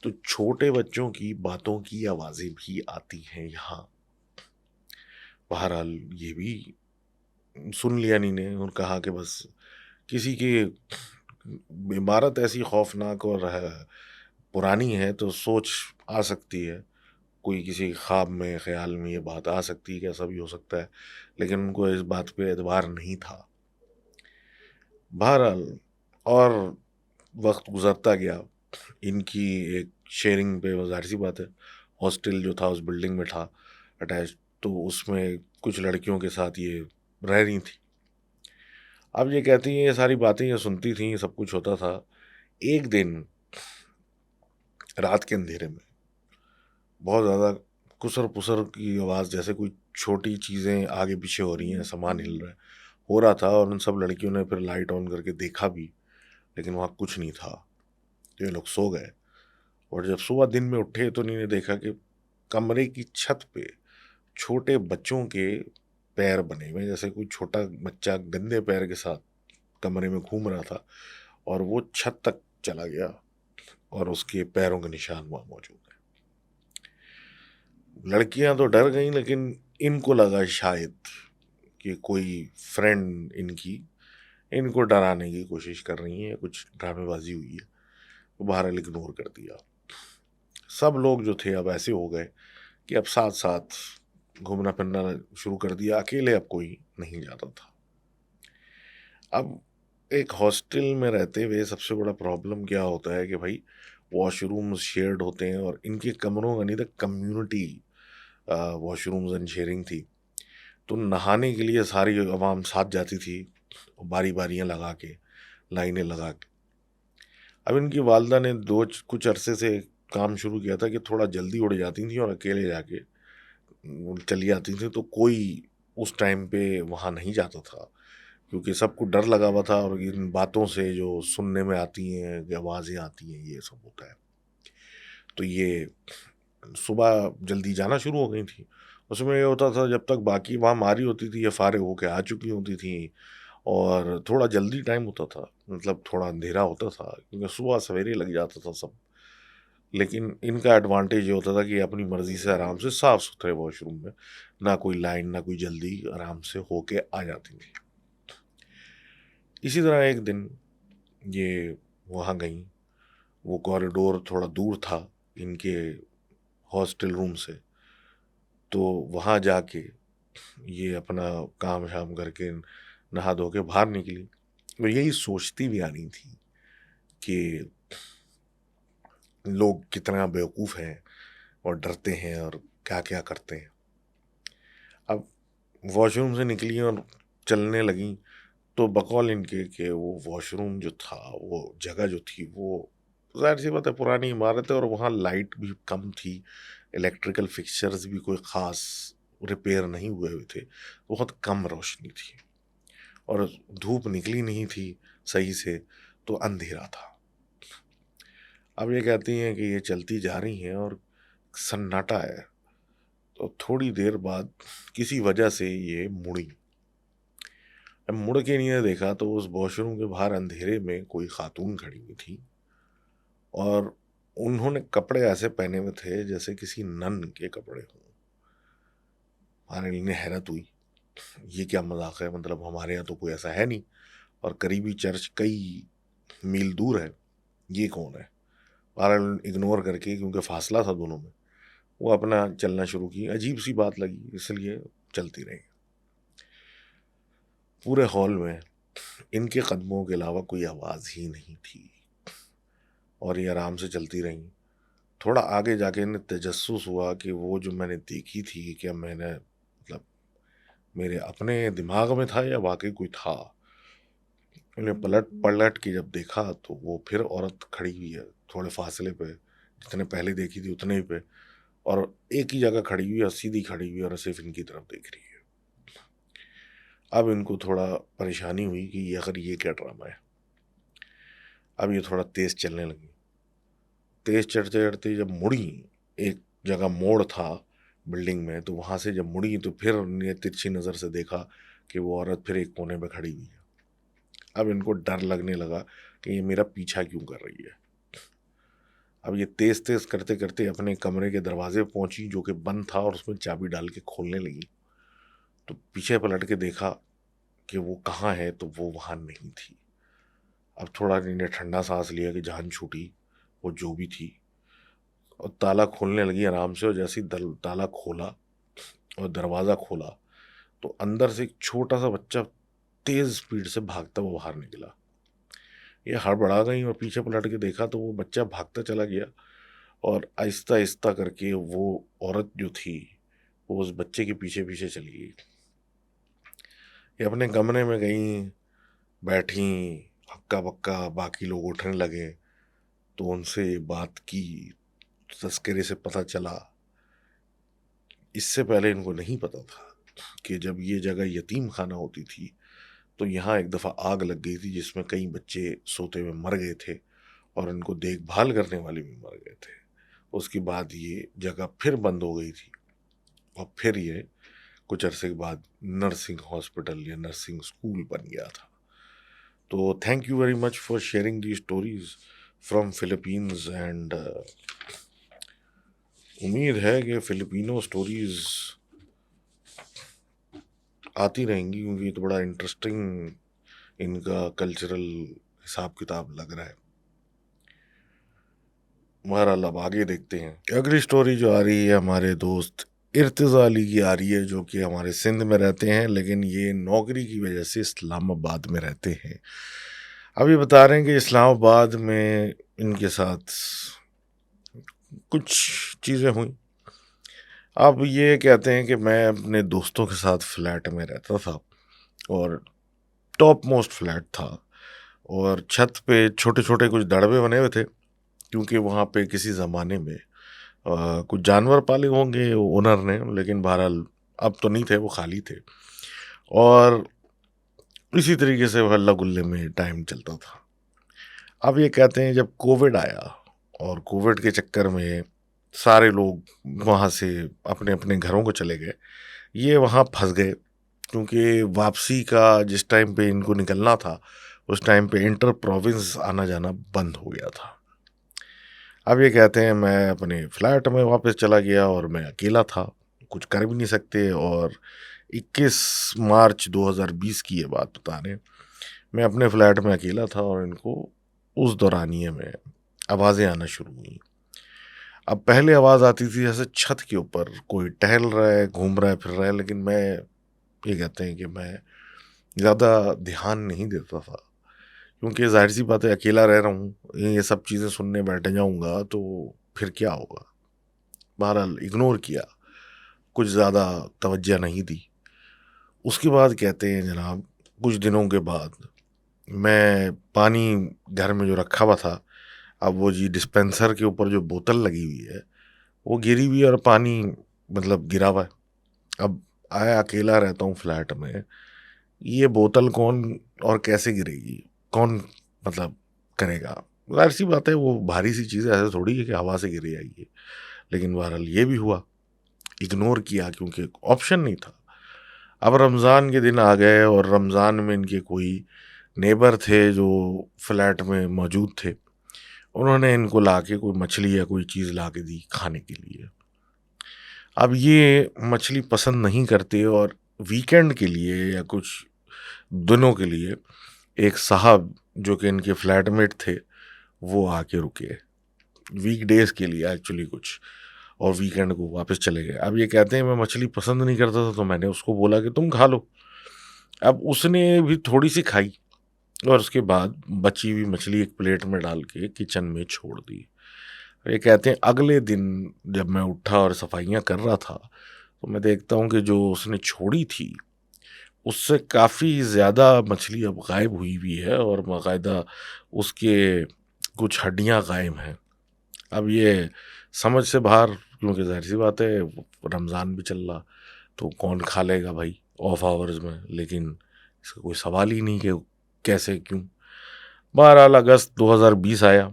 तो छोटे बच्चों की बातों की आवाज़ें भी आती हैं यहाँ। बहरहाल ये भी सुन लिया नी ने और कहा कि बस किसी की इमारत ऐसी खौफनाक और पुरानी है तो सोच आ सकती है, कोई किसी ख्वाब में ख्याल में ये बात आ सकती है कि ऐसा भी हो सकता है, लेकिन उनको इस बात पे एतबार नहीं था। बहरहाल और वक्त गुजरता गया, इनकी एक शेयरिंग पे, वो ज़ाहिर सी बात है, हॉस्टल जो था उस बिल्डिंग में था अटैच, तो उसमें कुछ लड़कियों के साथ ये रह रही थी। अब ये कहती हैं ये सारी बातें ये सुनती थी, ये सब कुछ होता था। एक दिन रात के अंधेरे में बहुत ज़्यादा खुसर-पुसर की आवाज़, जैसे कोई छोटी चीज़ें आगे पीछे हो रही हैं, सामान हिल रहा है, हो रहा था और उन सब लड़कियों ने फिर लाइट ऑन करके देखा भी, लेकिन वहाँ कुछ नहीं था। तो ये लोग सो गए और जब सुबह दिन में उठे तो इन्होंने देखा कि कमरे की छत पे छोटे बच्चों के पैर बने हुए हैं, जैसे कोई छोटा बच्चा गंदे पैर के साथ कमरे में घूम रहा था और वो छत तक चला गया और उसके पैरों के निशान वहाँ मौजूद हैं। लड़कियां तो डर गईं, लेकिन इनको लगा शायद कि कोई फ्रेंड इनकी इनको डराने की कोशिश कर रही है, कुछ ड्रामेबाजी हुई है, तो बहरहाल इग्नोर कर दिया। सब लोग जो थे अब ऐसे हो गए कि अब साथ साथ घूमना फिरना शुरू कर दिया, अकेले अब कोई नहीं जाता था। अब एक हॉस्टल में रहते हुए सबसे बड़ा प्रॉब्लम क्या होता है कि भाई वॉशरूम्स शेयर्ड होते हैं और इनके कमरों का नहीं था, कम्युनिटी वॉशरूम्स एंड शेयरिंग थी। तो नहाने के लिए सारी आवाम साथ जाती थी, बारी बारियां लगा के, लाइनें लगा के। अब इनकी वालदा ने कुछ अरसे से काम शुरू किया था कि थोड़ा जल्दी उड़ जाती थी और अकेले जाके चली आती थी, तो कोई उस टाइम पे वहाँ नहीं जाता था, क्योंकि सबको डर लगा हुआ था और इन बातों से जो सुनने में आती हैं, कि आवाज़ें आती हैं, ये सब होता है। तो ये सुबह जल्दी जाना शुरू हो गई थी। उसमें ये होता था जब तक बाकी वहाँ मारी होती थी, ये फारिग होके आ चुकी होती थी और थोड़ा जल्दी टाइम होता था, मतलब थोड़ा अंधेरा होता था, क्योंकि सुबह सवेरे लग जाता था सब। लेकिन इनका एडवांटेज ये होता था कि अपनी मर्ज़ी से आराम से साफ-सुथरे वॉशरूम में, ना कोई लाइन, ना कोई जल्दी, आराम से होके आ जाती थी। इसी तरह एक दिन ये वहाँ गईं, वो कॉरिडोर थोड़ा दूर था इनके हॉस्टल रूम से, तो वहाँ जाके ये अपना काम-शाम करके नहा धो के बाहर निकली। और यही सोचती भी आ रही थी कि लोग कितना बेवकूफ़ हैं और डरते हैं और क्या-क्या करते हैं। अब वॉशरूम से निकली और चलने लगीं, तो बकौल इनके कि वो वॉशरूम जो था, वो जगह जो थी, वो ज़ाहिर-सी बात है पुरानी इमारत है और वहाँ लाइट भी कम थी, इलेक्ट्रिकल फिक्सचर्स भी कोई ख़ास रिपेयर नहीं हुए हुए थे, बहुत कम रोशनी थी और धूप निकली नहीं थी सही से, तो अंधेरा था। अब ये कहती हैं कि ये चलती जा रही हैं और सन्नाटा है, तो थोड़ी देर बाद किसी वजह से ये मुड़ी। अब मुड़ के इन्होंने देखा तो उस वॉशरूम के बाहर अंधेरे में कोई खातून खड़ी हुई थी और उन्होंने कपड़े ऐसे पहने हुए थे जैसे किसी नन के कपड़े हों। हमारे लिए हैरत हुई, ये क्या मजाक है, मतलब हमारे यहाँ तो कोई ऐसा है नहीं और करीबी चर्च कई मील दूर है, ये कौन है। बहरहाल इग्नोर करके, क्योंकि फासला था दोनों में, वो अपना चलना शुरू की। अजीब सी बात लगी, इसलिए चलती रही। पूरे हॉल में इनके कदमों के अलावा कोई आवाज़ ही नहीं थी और ये आराम से चलती रहीं। थोड़ा आगे जाके इन्हें तजस्सुस हुआ कि वो जो मैंने देखी थी, क्या मैंने मतलब मेरे अपने दिमाग में था या वाक़ई कोई था? इन्हें पलट के जब देखा तो वो फिर औरत खड़ी हुई है, थोड़े फासले पे, जितने पहले देखी थी उतने ही पे, और एक ही जगह खड़ी हुई है, सीधी खड़ी हुई है और सिर्फ़ इनकी तरफ देख रही है। अब इनको थोड़ा परेशानी हुई कि ये आखिर ये क्या ड्रामा है? अब ये थोड़ा तेज़ चलने लगी। तेज़ चढ़ते-चढ़ते जब मुड़ी, एक जगह मोड़ था बिल्डिंग में, तो वहाँ से जब मुड़ी तो फिर ने तिरछी नज़र से देखा कि वो औरत फिर एक कोने पे खड़ी हुई है। अब इनको डर लगने लगा कि ये मेरा पीछा क्यों कर रही है। अब ये तेज़-तेज़ करते-करते अपने कमरे के दरवाज़े पे पहुँची, जो कि बंद था, और उसमें चाबी डाल के खोलने लगी। तो पीछे पलट के देखा कि वो कहाँ है, तो वो वहाँ नहीं थी। अब थोड़ा इन्हें ठंडा सांस लिया कि जान छूटी, वो जो भी थी, और ताला खोलने लगी आराम से, और जैसे ही ताला खोला और दरवाज़ा खोला, तो अंदर से एक छोटा सा बच्चा तेज स्पीड से भागता हुआ बाहर निकला। ये हड़बड़ा गई और पीछे पलट के देखा तो वो बच्चा भागता चला गया, और आहिस्ता आहिस्ता करके वो औरत जो थी वो उस बच्चे के पीछे पीछे चली गई। ये अपने कमरे में गई, बैठी, हक्का बक्का, बाकी लोग उठने लगे तो उनसे बात की। तस्करे से पता चला, इससे पहले इनको नहीं पता था कि जब ये जगह यतीम खाना होती थी तो यहाँ एक दफ़ा आग लग गई थी जिसमें कई बच्चे सोते हुए मर गए थे, और इनको देखभाल करने वाले भी मर गए थे। उसके बाद ये जगह फिर बंद हो गई थी, और फिर ये कुछ अरसे के बाद नर्सिंग हॉस्पिटल या नर्सिंग स्कूल बन गया था। तो thank you very much for sharing the stories from Philippines, and उम्मीद है कि फिलिपिनो स्टोरीज आती रहेंगी, क्योंकि ये तो बड़ा इंटरेस्टिंग इनका कल्चरल हिसाब किताब लग रहा है। बहरहाल अब आगे देखते हैं। अगली स्टोरी जो आ रही है हमारे दोस्त इर्तिज़ा अली की आ रही है, जो कि हमारे सिंध में रहते हैं, लेकिन ये नौकरी की वजह से इस्लामाबाद में रहते हैं। अब ये बता रहे हैं कि इस्लामाबाद में इनके साथ कुछ चीज़ें हुई। अब ये कहते हैं कि मैं अपने दोस्तों के साथ फ्लैट में रहता था, और टॉप मोस्ट फ्लैट था, और छत पे छोटे छोटे कुछ दड़बे बने हुए थे, क्योंकि वहाँ पे किसी ज़माने में कुछ जानवर पाले होंगे ओनर ने, लेकिन बहरहाल अब तो नहीं थे, वो खाली थे। और इसी तरीके से हल्ला गुल्ले में टाइम चलता था। अब ये कहते हैं जब कोविड आया, और कोविड के चक्कर में सारे लोग वहाँ से अपने अपने घरों को चले गए, ये वहाँ फंस गए, क्योंकि वापसी का जिस टाइम पे इनको निकलना था उस टाइम पे इंटर प्रोविंस आना जाना बंद हो गया था। अब ये कहते हैं मैं अपने फ्लैट में वापस चला गया, और मैं अकेला था, कुछ कर भी नहीं सकते। और 21 मार्च 2020 की ये बात बता रहे हैं, मैं अपने फ्लैट में अकेला था, और इनको उस दौरानिए में आवाज़ें आना शुरू हुई। अब पहले आवाज़ आती थी जैसे छत के ऊपर कोई टहल रहा है, घूम रहा है, फिर रहा है, लेकिन मैं, ये कहते हैं कि मैं ज़्यादा ध्यान नहीं देता था, क्योंकि जाहिर सी बात है अकेला रह रहा हूँ, ये सब चीज़ें सुनने बैठ जाऊँगा तो फिर क्या होगा। बहरहाल इग्नोर किया, कुछ ज़्यादा तवज्जो नहीं दी। उसके बाद कहते हैं जनाब, कुछ दिनों के बाद मैं पानी घर में जो रखा हुआ था, अब वो जी डिस्पेंसर के ऊपर जो बोतल लगी हुई है वो गिरी हुई है, और पानी मतलब गिरा हुआ है। अब आया, अकेला रहता हूँ फ्लैट में, ये बोतल कौन और कैसे गिरेगी, कौन मतलब करेगा। जाहिर सी बात है वो भारी सी चीज़ है, ऐसे थोड़ी है कि हवा से गिर जाएगी। लेकिन बहरहाल ये भी हुआ, इग्नोर किया, क्योंकि ऑप्शन नहीं था। अब रमज़ान के दिन आ गए, और रमज़ान में इनके कोई नेबर थे जो फ्लैट में मौजूद थे, उन्होंने इनको ला के कोई मछली या कोई चीज़ ला के दी खाने के लिए। अब ये मछली पसंद नहीं करते, और वीकेंड के लिए या कुछ दिनों के लिए एक साहब जो कि इनके फ्लैटमेट थे वो आके रुके, वीकडेज के लिए एक्चुअली कुछ, और वीकेंड को वापस चले गए। अब ये कहते हैं मैं मछली पसंद नहीं करता था, तो मैंने उसको बोला कि तुम खा लो। अब उसने भी थोड़ी सी खाई, और उसके बाद बची हुई मछली एक प्लेट में डाल के किचन में छोड़ दी। ये कहते हैं अगले दिन जब मैं उठा और सफाइयाँ कर रहा था, तो मैं देखता हूँ कि जो उसने छोड़ी थी उससे काफ़ी ज़्यादा मछली अब गायब हुई हुई है, और बाकायदा उसके कुछ हड्डियाँ गायब हैं। अब ये समझ से बाहर, क्योंकि ज़ाहिर-सी बात है रमज़ान भी चल रहा, तो कौन खा लेगा भाई ऑफ आवर्स में, लेकिन इसका कोई सवाल ही नहीं कि कैसे क्यों। बहरहाल अगस्त 2020 आया,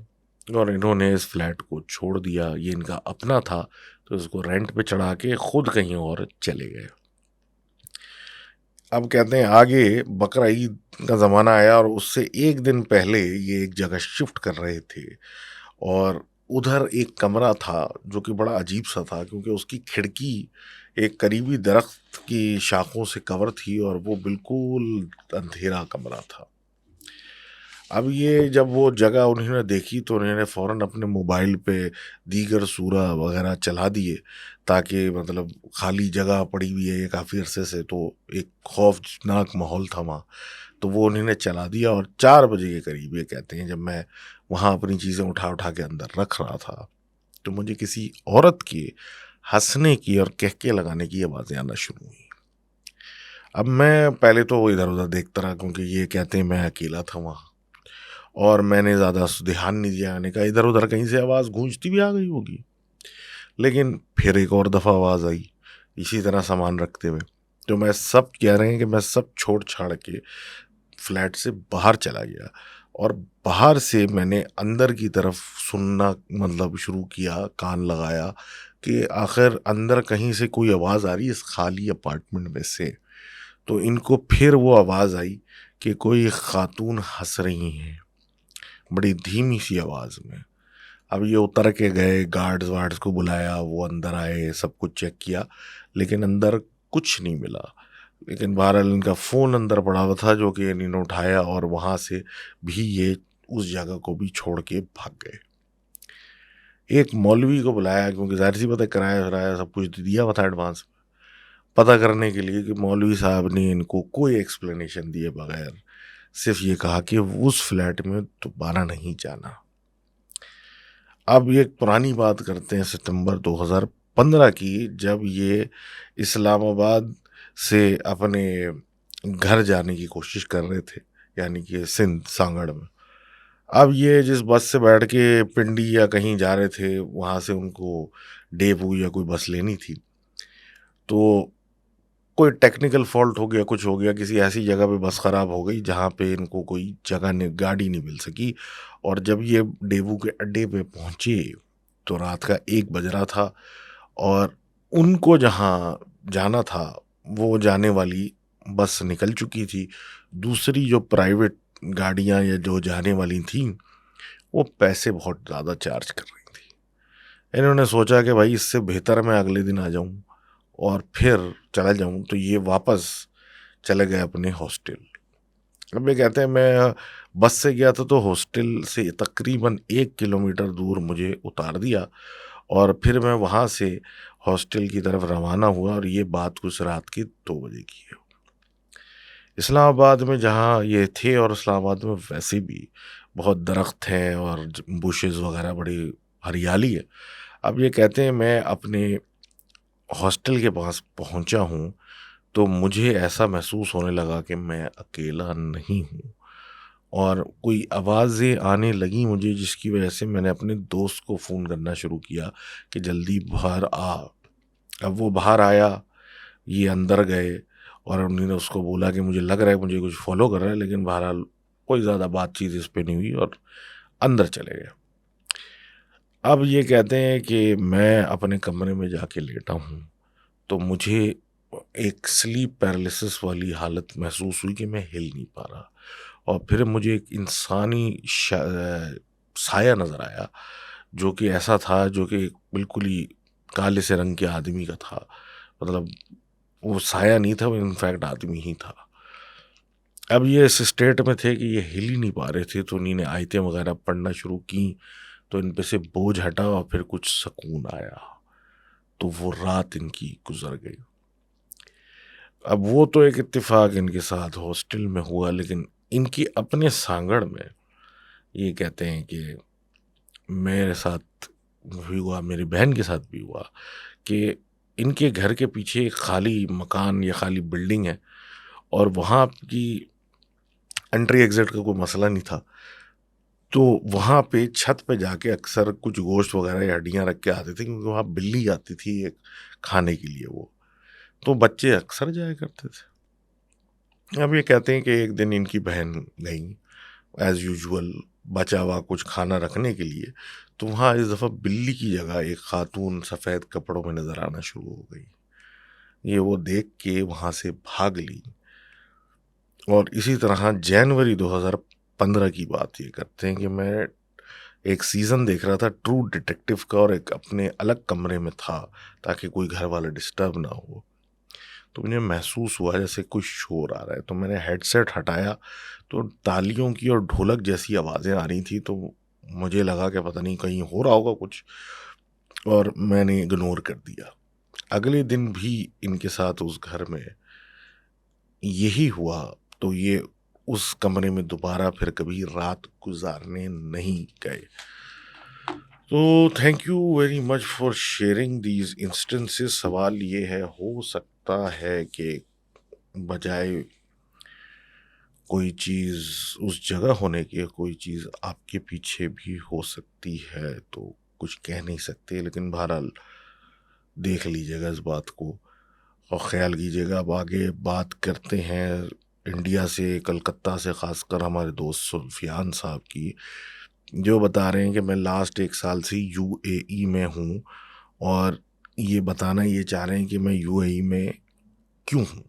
और इन्होंने इस फ्लैट को छोड़ दिया। ये इनका अपना था, तो इसको रेंट पे चढ़ा के खुद कहीं और चले गए। अब कहते हैं आगे बकरा ईद का ज़माना आया, और उससे एक दिन पहले ये एक जगह शिफ्ट कर रहे थे, और उधर एक कमरा था जो कि बड़ा अजीब सा था, क्योंकि उसकी खिड़की एक करीबी दरख्त की शाखों से कवर थी और वो बिल्कुल अंधेरा कमरा था। अब ये जब वो जगह उन्होंने देखी तो उन्होंने फ़ौरन अपने मोबाइल पे दीगर सूरा वग़ैरह चला दिए, ताकि मतलब खाली जगह पड़ी हुई है ये काफ़ी अरसे से, तो एक खौफ़नाक माहौल था वहाँ। तो वो उन्होंने चला दिया और 4 बजे के करीब ये कहते हैं, जब मैं वहाँ अपनी चीज़ें उठा-उठा के अंदर रख रहा था, तो मुझे किसी औरत के हँसने की और कहके लगाने की आवाज़ें आना शुरू हुई। अब मैं पहले तो इधर-उधर देखता रहा, क्योंकि ये कहते हैं मैं अकेला था वहाँ और मैंने ज़्यादा ध्यान नहीं दिया, मैंने कहा इधर-उधर कहीं से आवाज़ गूंजती भी आ गई होगी। लेकिन फिर एक और दफ़ा आवाज़ आई, इसी तरह सामान रखते हुए। तो मैं सब कह रहे हैं कि मैं सब छोड़-छाड़ के फ्लैट से बाहर चला गया और बाहर से मैंने अंदर की तरफ सुनना मतलब शुरू किया, कान लगाया कि आखिर अंदर कहीं से कोई आवाज़ आ रही है इस खाली अपार्टमेंट में से। तो इनको फिर वो आवाज़ आई कि कोई खातून हँस रही हैं, बड़ी धीमी सी आवाज़ में। अब ये उतर के गए, गार्ड्स-वार्ड्स को बुलाया, वो अंदर आए, सब कुछ चेक किया, लेकिन अंदर कुछ नहीं मिला। लेकिन बहरहाल इनका फ़ोन अंदर पड़ा हुआ था, जो कि इन्होंने उठाया और वहाँ से भी ये उस जगह को भी छोड़ के भाग गए। एक मौलवी को बुलाया, क्योंकि ज़ाहिर-सी बात है किराया-विराया सब कुछ तो दिया हुआ था एडवांस में, पता करने के लिए, कि मौलवी साहब ने इनको कोई एक्सप्लेनेशन दिए बगैर सिर्फ़ ये कहा कि उस फ्लैट में दोबारा नहीं जाना। अब ये एक पुरानी बात करते हैं सितंबर 2015 की, जब ये इस्लामाबाद से अपने घर जाने की कोशिश कर रहे थे, यानी कि सिंध सांगड़ में। अब ये जिस बस से बैठ के पिंडी या कहीं जा रहे थे, वहाँ से उनको डेपू या कोई बस लेनी थी। तो कोई टेक्निकल फॉल्ट हो गया, कुछ हो गया, किसी ऐसी जगह पे बस खराब हो गई जहाँ पे इनको कोई जगह नहीं, गाड़ी नहीं मिल सकी। और जब ये डेवू के अड्डे पे पहुँचे तो रात का 1 बज रहा था और उनको जहाँ जाना था वो जाने वाली बस निकल चुकी थी। दूसरी जो प्राइवेट गाड़ियाँ या जो जाने वाली थीं, वो पैसे बहुत ज़्यादा चार्ज कर रही थी। इन्होंने सोचा कि भाई इससे बेहतर मैं अगले दिन आ जाऊँ और फिर चला जाऊँ, तो ये वापस चले गए अपने हॉस्टल। अब ये कहते हैं मैं बस से गया था, तो हॉस्टल से तकरीबन 1 किलोमीटर दूर मुझे उतार दिया और फिर मैं वहाँ से हॉस्टल की तरफ रवाना हुआ और ये बात कुछ रात के 2 बजे की है। इस्लामाबाद में जहाँ ये थे, और इस्लामाबाद में वैसे भी बहुत दरख्त हैं और बुशेज़ वगैरह, बड़ी हरियाली है। अब ये कहते हैं मैं अपने हॉस्टल के पास पहुँचा हूँ, तो मुझे ऐसा महसूस होने लगा कि मैं अकेला नहीं हूँ और कोई आवाज़ें आने लगी मुझे, जिसकी वजह से मैंने अपने दोस्त को फ़ोन करना शुरू किया कि जल्दी बाहर आ। अब वो बाहर आया, ये अंदर गए और उन्होंने उसको बोला कि मुझे लग रहा है मुझे कुछ फ़ॉलो कर रहा है, लेकिन बहरहाल कोई ज़्यादा बातचीत इस पे नहीं हुई और अंदर चले गए। अब ये कहते हैं कि मैं अपने कमरे में जाके लेटा हूँ, तो मुझे एक स्लीप पैरालिसिस वाली हालत महसूस हुई कि मैं हिल नहीं पा रहा और फिर मुझे एक इंसानी साया नज़र आया, जो कि ऐसा था, जो कि बिल्कुल ही काले से रंग के आदमी का था। मतलब वो साया नहीं था, वो इनफैक्ट आदमी ही था। अब ये इस स्टेट में थे कि ये हिल ही नहीं पा रहे थे, तो उन्हीं ने आयतें वगैरह पढ़ना शुरू की, तो इन पे से बोझ हटा और फिर कुछ सुकून आया। तो वो रात इनकी गुज़र गई। अब वो तो एक इत्तेफ़ाक इनके साथ हॉस्टल में हुआ, लेकिन इनकी अपने सांगड़ में ये कहते हैं कि मेरे साथ भी हुआ, मेरी बहन के साथ भी हुआ कि इनके घर के पीछे एक खाली मकान या खाली बिल्डिंग है और वहाँ की एंट्री एग्ज़िट का कोई मसला नहीं था। तो वहाँ पे छत पे जाके अक्सर कुछ गोश्त वग़ैरह या हड्डियाँ रख के आते थे, क्योंकि वहाँ बिल्ली आती थी एक खाने के लिए वो। तो बच्चे अक्सर जाया करते थे। अब ये कहते हैं कि एक दिन इनकी बहन गईं एज़ यूजुअल बचा हुआ कुछ खाना रखने के लिए, तो वहाँ इस दफ़ा बिल्ली की जगह एक खातून सफ़ेद कपड़ों में नज़र आना शुरू हो गई। ये वो देख के वहाँ से भाग लीं और इसी तरह जनवरी 2015 की बात ये करते हैं कि मैं एक सीज़न देख रहा था ट्रू डिटेक्टिव का और एक अपने अलग कमरे में था ताकि कोई घर वाला डिस्टर्ब ना हो। तो मुझे महसूस हुआ जैसे कोई शोर आ रहा है, तो मैंने हेडसेट हटाया तो तालियों की और ढोलक जैसी आवाज़ें आ रही थी, तो मुझे लगा कि पता नहीं कहीं हो रहा होगा कुछ, और मैंने इग्नोर कर दिया। अगले दिन भी इनके साथ उस घर में यही हुआ, तो ये उस कमरे में दोबारा फिर कभी रात गुज़ारने नहीं गए। तो thank you very much for sharing these instances. सवाल ये है, हो सकता है कि बजाय कोई चीज़ उस जगह होने की, कोई चीज़ आपके पीछे भी हो सकती है, तो कुछ कह नहीं सकते, लेकिन बहरहाल देख लीजिएगा इस बात को और ख़्याल कीजिएगा। अब आगे बात करते हैं इंडिया से, कलकत्ता से, ख़ासकर हमारे दोस्त सुफियान साहब की, जो बता रहे हैं कि मैं लास्ट 1 साल से यूएई में हूँ और ये बताना ये चाह रहे हैं कि मैं यूएई में क्यों हूँ।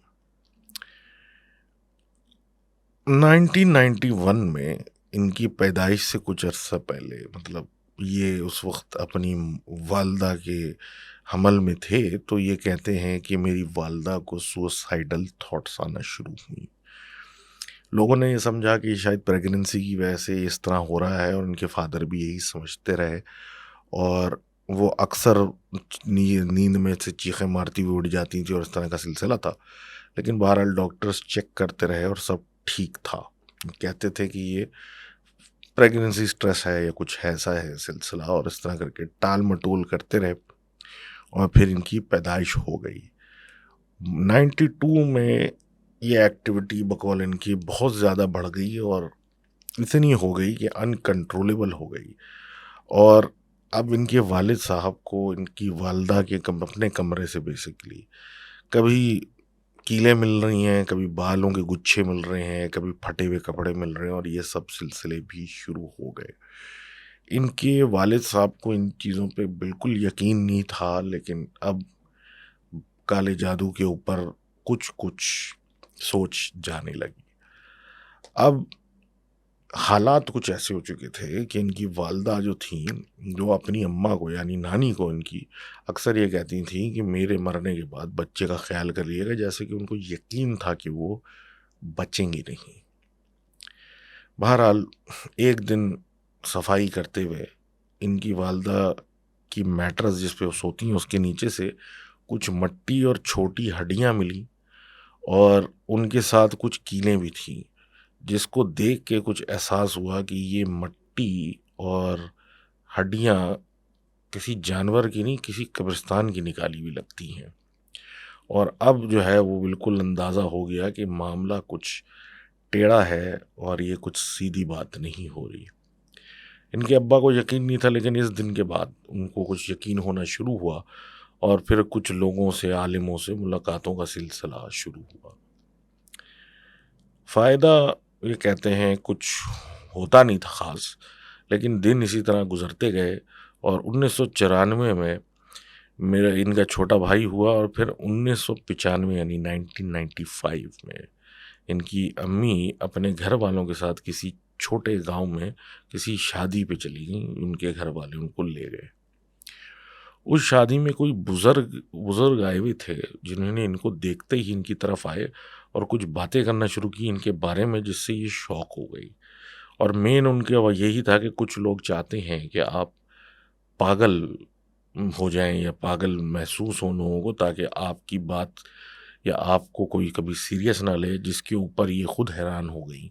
1991 में इनकी पैदाइश से कुछ अर्सा पहले, मतलब ये उस वक़्त अपनी वालदा के हमल में थे, तो ये कहते हैं कि मेरी वालदा को सुसाइडल थॉट्स आना शुरू हुई। लोगों ने ये समझा कि शायद प्रेगनेंसी की वजह से इस तरह हो रहा है और उनके फादर भी यही समझते रहे और वो अक्सर नींद में से चीखें मारती हुई उठ जाती थी और इस तरह का सिलसिला था। लेकिन बहरहाल डॉक्टर्स चेक करते रहे और सब ठीक था। कहते थे कि ये प्रेगनेंसी स्ट्रेस है या कुछ ऐसा है सिलसिला, और इस तरह करके टाल मटोल करते रहे और फिर इनकी पैदाइश हो गई। 92 में ये एक्टिविटी बकौल इनकी बहुत ज़्यादा बढ़ गई और इतनी हो गई कि अनकंट्रोलेबल हो गई, और अब इनके वालिद साहब को इनकी वालदा के अपने कमरे से बेसिकली कभी कीलें मिल रही हैं, कभी बालों के गुच्छे मिल रहे हैं, कभी फटे हुए कपड़े मिल रहे हैं, और ये सब सिलसिले भी शुरू हो गए। इनके वालिद साहब को इन चीज़ों पे बिल्कुल यकीन नहीं था, लेकिन अब काले जादू के ऊपर कुछ-कुछ सोच जाने लगी। अब हालात कुछ ऐसे हो चुके थे कि इनकी वालदा जो थीं, जो अपनी अम्मा को यानी नानी को इनकी अक्सर ये कहती थीं कि मेरे मरने के बाद बच्चे का ख़्याल करिएगा, जैसे कि उनको यकीन था कि वो बचेंगी नहीं। बहरहाल एक दिन सफाई करते हुए इनकी वालदा की मैट्रेस जिस पे वो सोती हैं उसके नीचे से कुछ मट्टी और छोटी हड्डियाँ मिली और उनके साथ कुछ कीलें भी थीं, जिसको देख के कुछ एहसास हुआ कि ये मट्टी और हड्डियाँ किसी जानवर की नहीं, किसी कब्रिस्तान की निकाली हुई लगती हैं। और अब जो है वो बिल्कुल अंदाज़ा हो गया कि मामला कुछ टेढ़ा है और ये कुछ सीधी बात नहीं हो रही। इनके अब्बा को यकीन नहीं था, लेकिन इस दिन के बाद उनको कुछ यकीन होना शुरू हुआ और फिर कुछ लोगों से, आलिमों से मुलाकातों का सिलसिला शुरू हुआ। फ़ायदा ये कहते हैं कुछ होता नहीं था ख़ास, लेकिन दिन इसी तरह गुज़रते गए और 1994 में मेरा इनका छोटा भाई हुआ और फिर 1995 यानी 1995 में इनकी अम्मी अपने घर वालों के साथ किसी छोटे गांव में किसी शादी पे चली गईं। उनके घर वाले उनको ले गए। उस शादी में कोई बुज़ुर्ग बुज़ुर्ग आए हुए थे, जिन्होंने इनको देखते ही इनकी तरफ आए और कुछ बातें करना शुरू की इनके बारे में, जिससे ये शॉक हो गई। और मेन उनके वो यही था कि कुछ लोग चाहते हैं कि आप पागल हो जाएँ या पागल महसूस हो लोगों को, ताकि आपकी बात या आपको कोई कभी सीरियस ना ले, जिसके ऊपर ये खुद हैरान हो गई।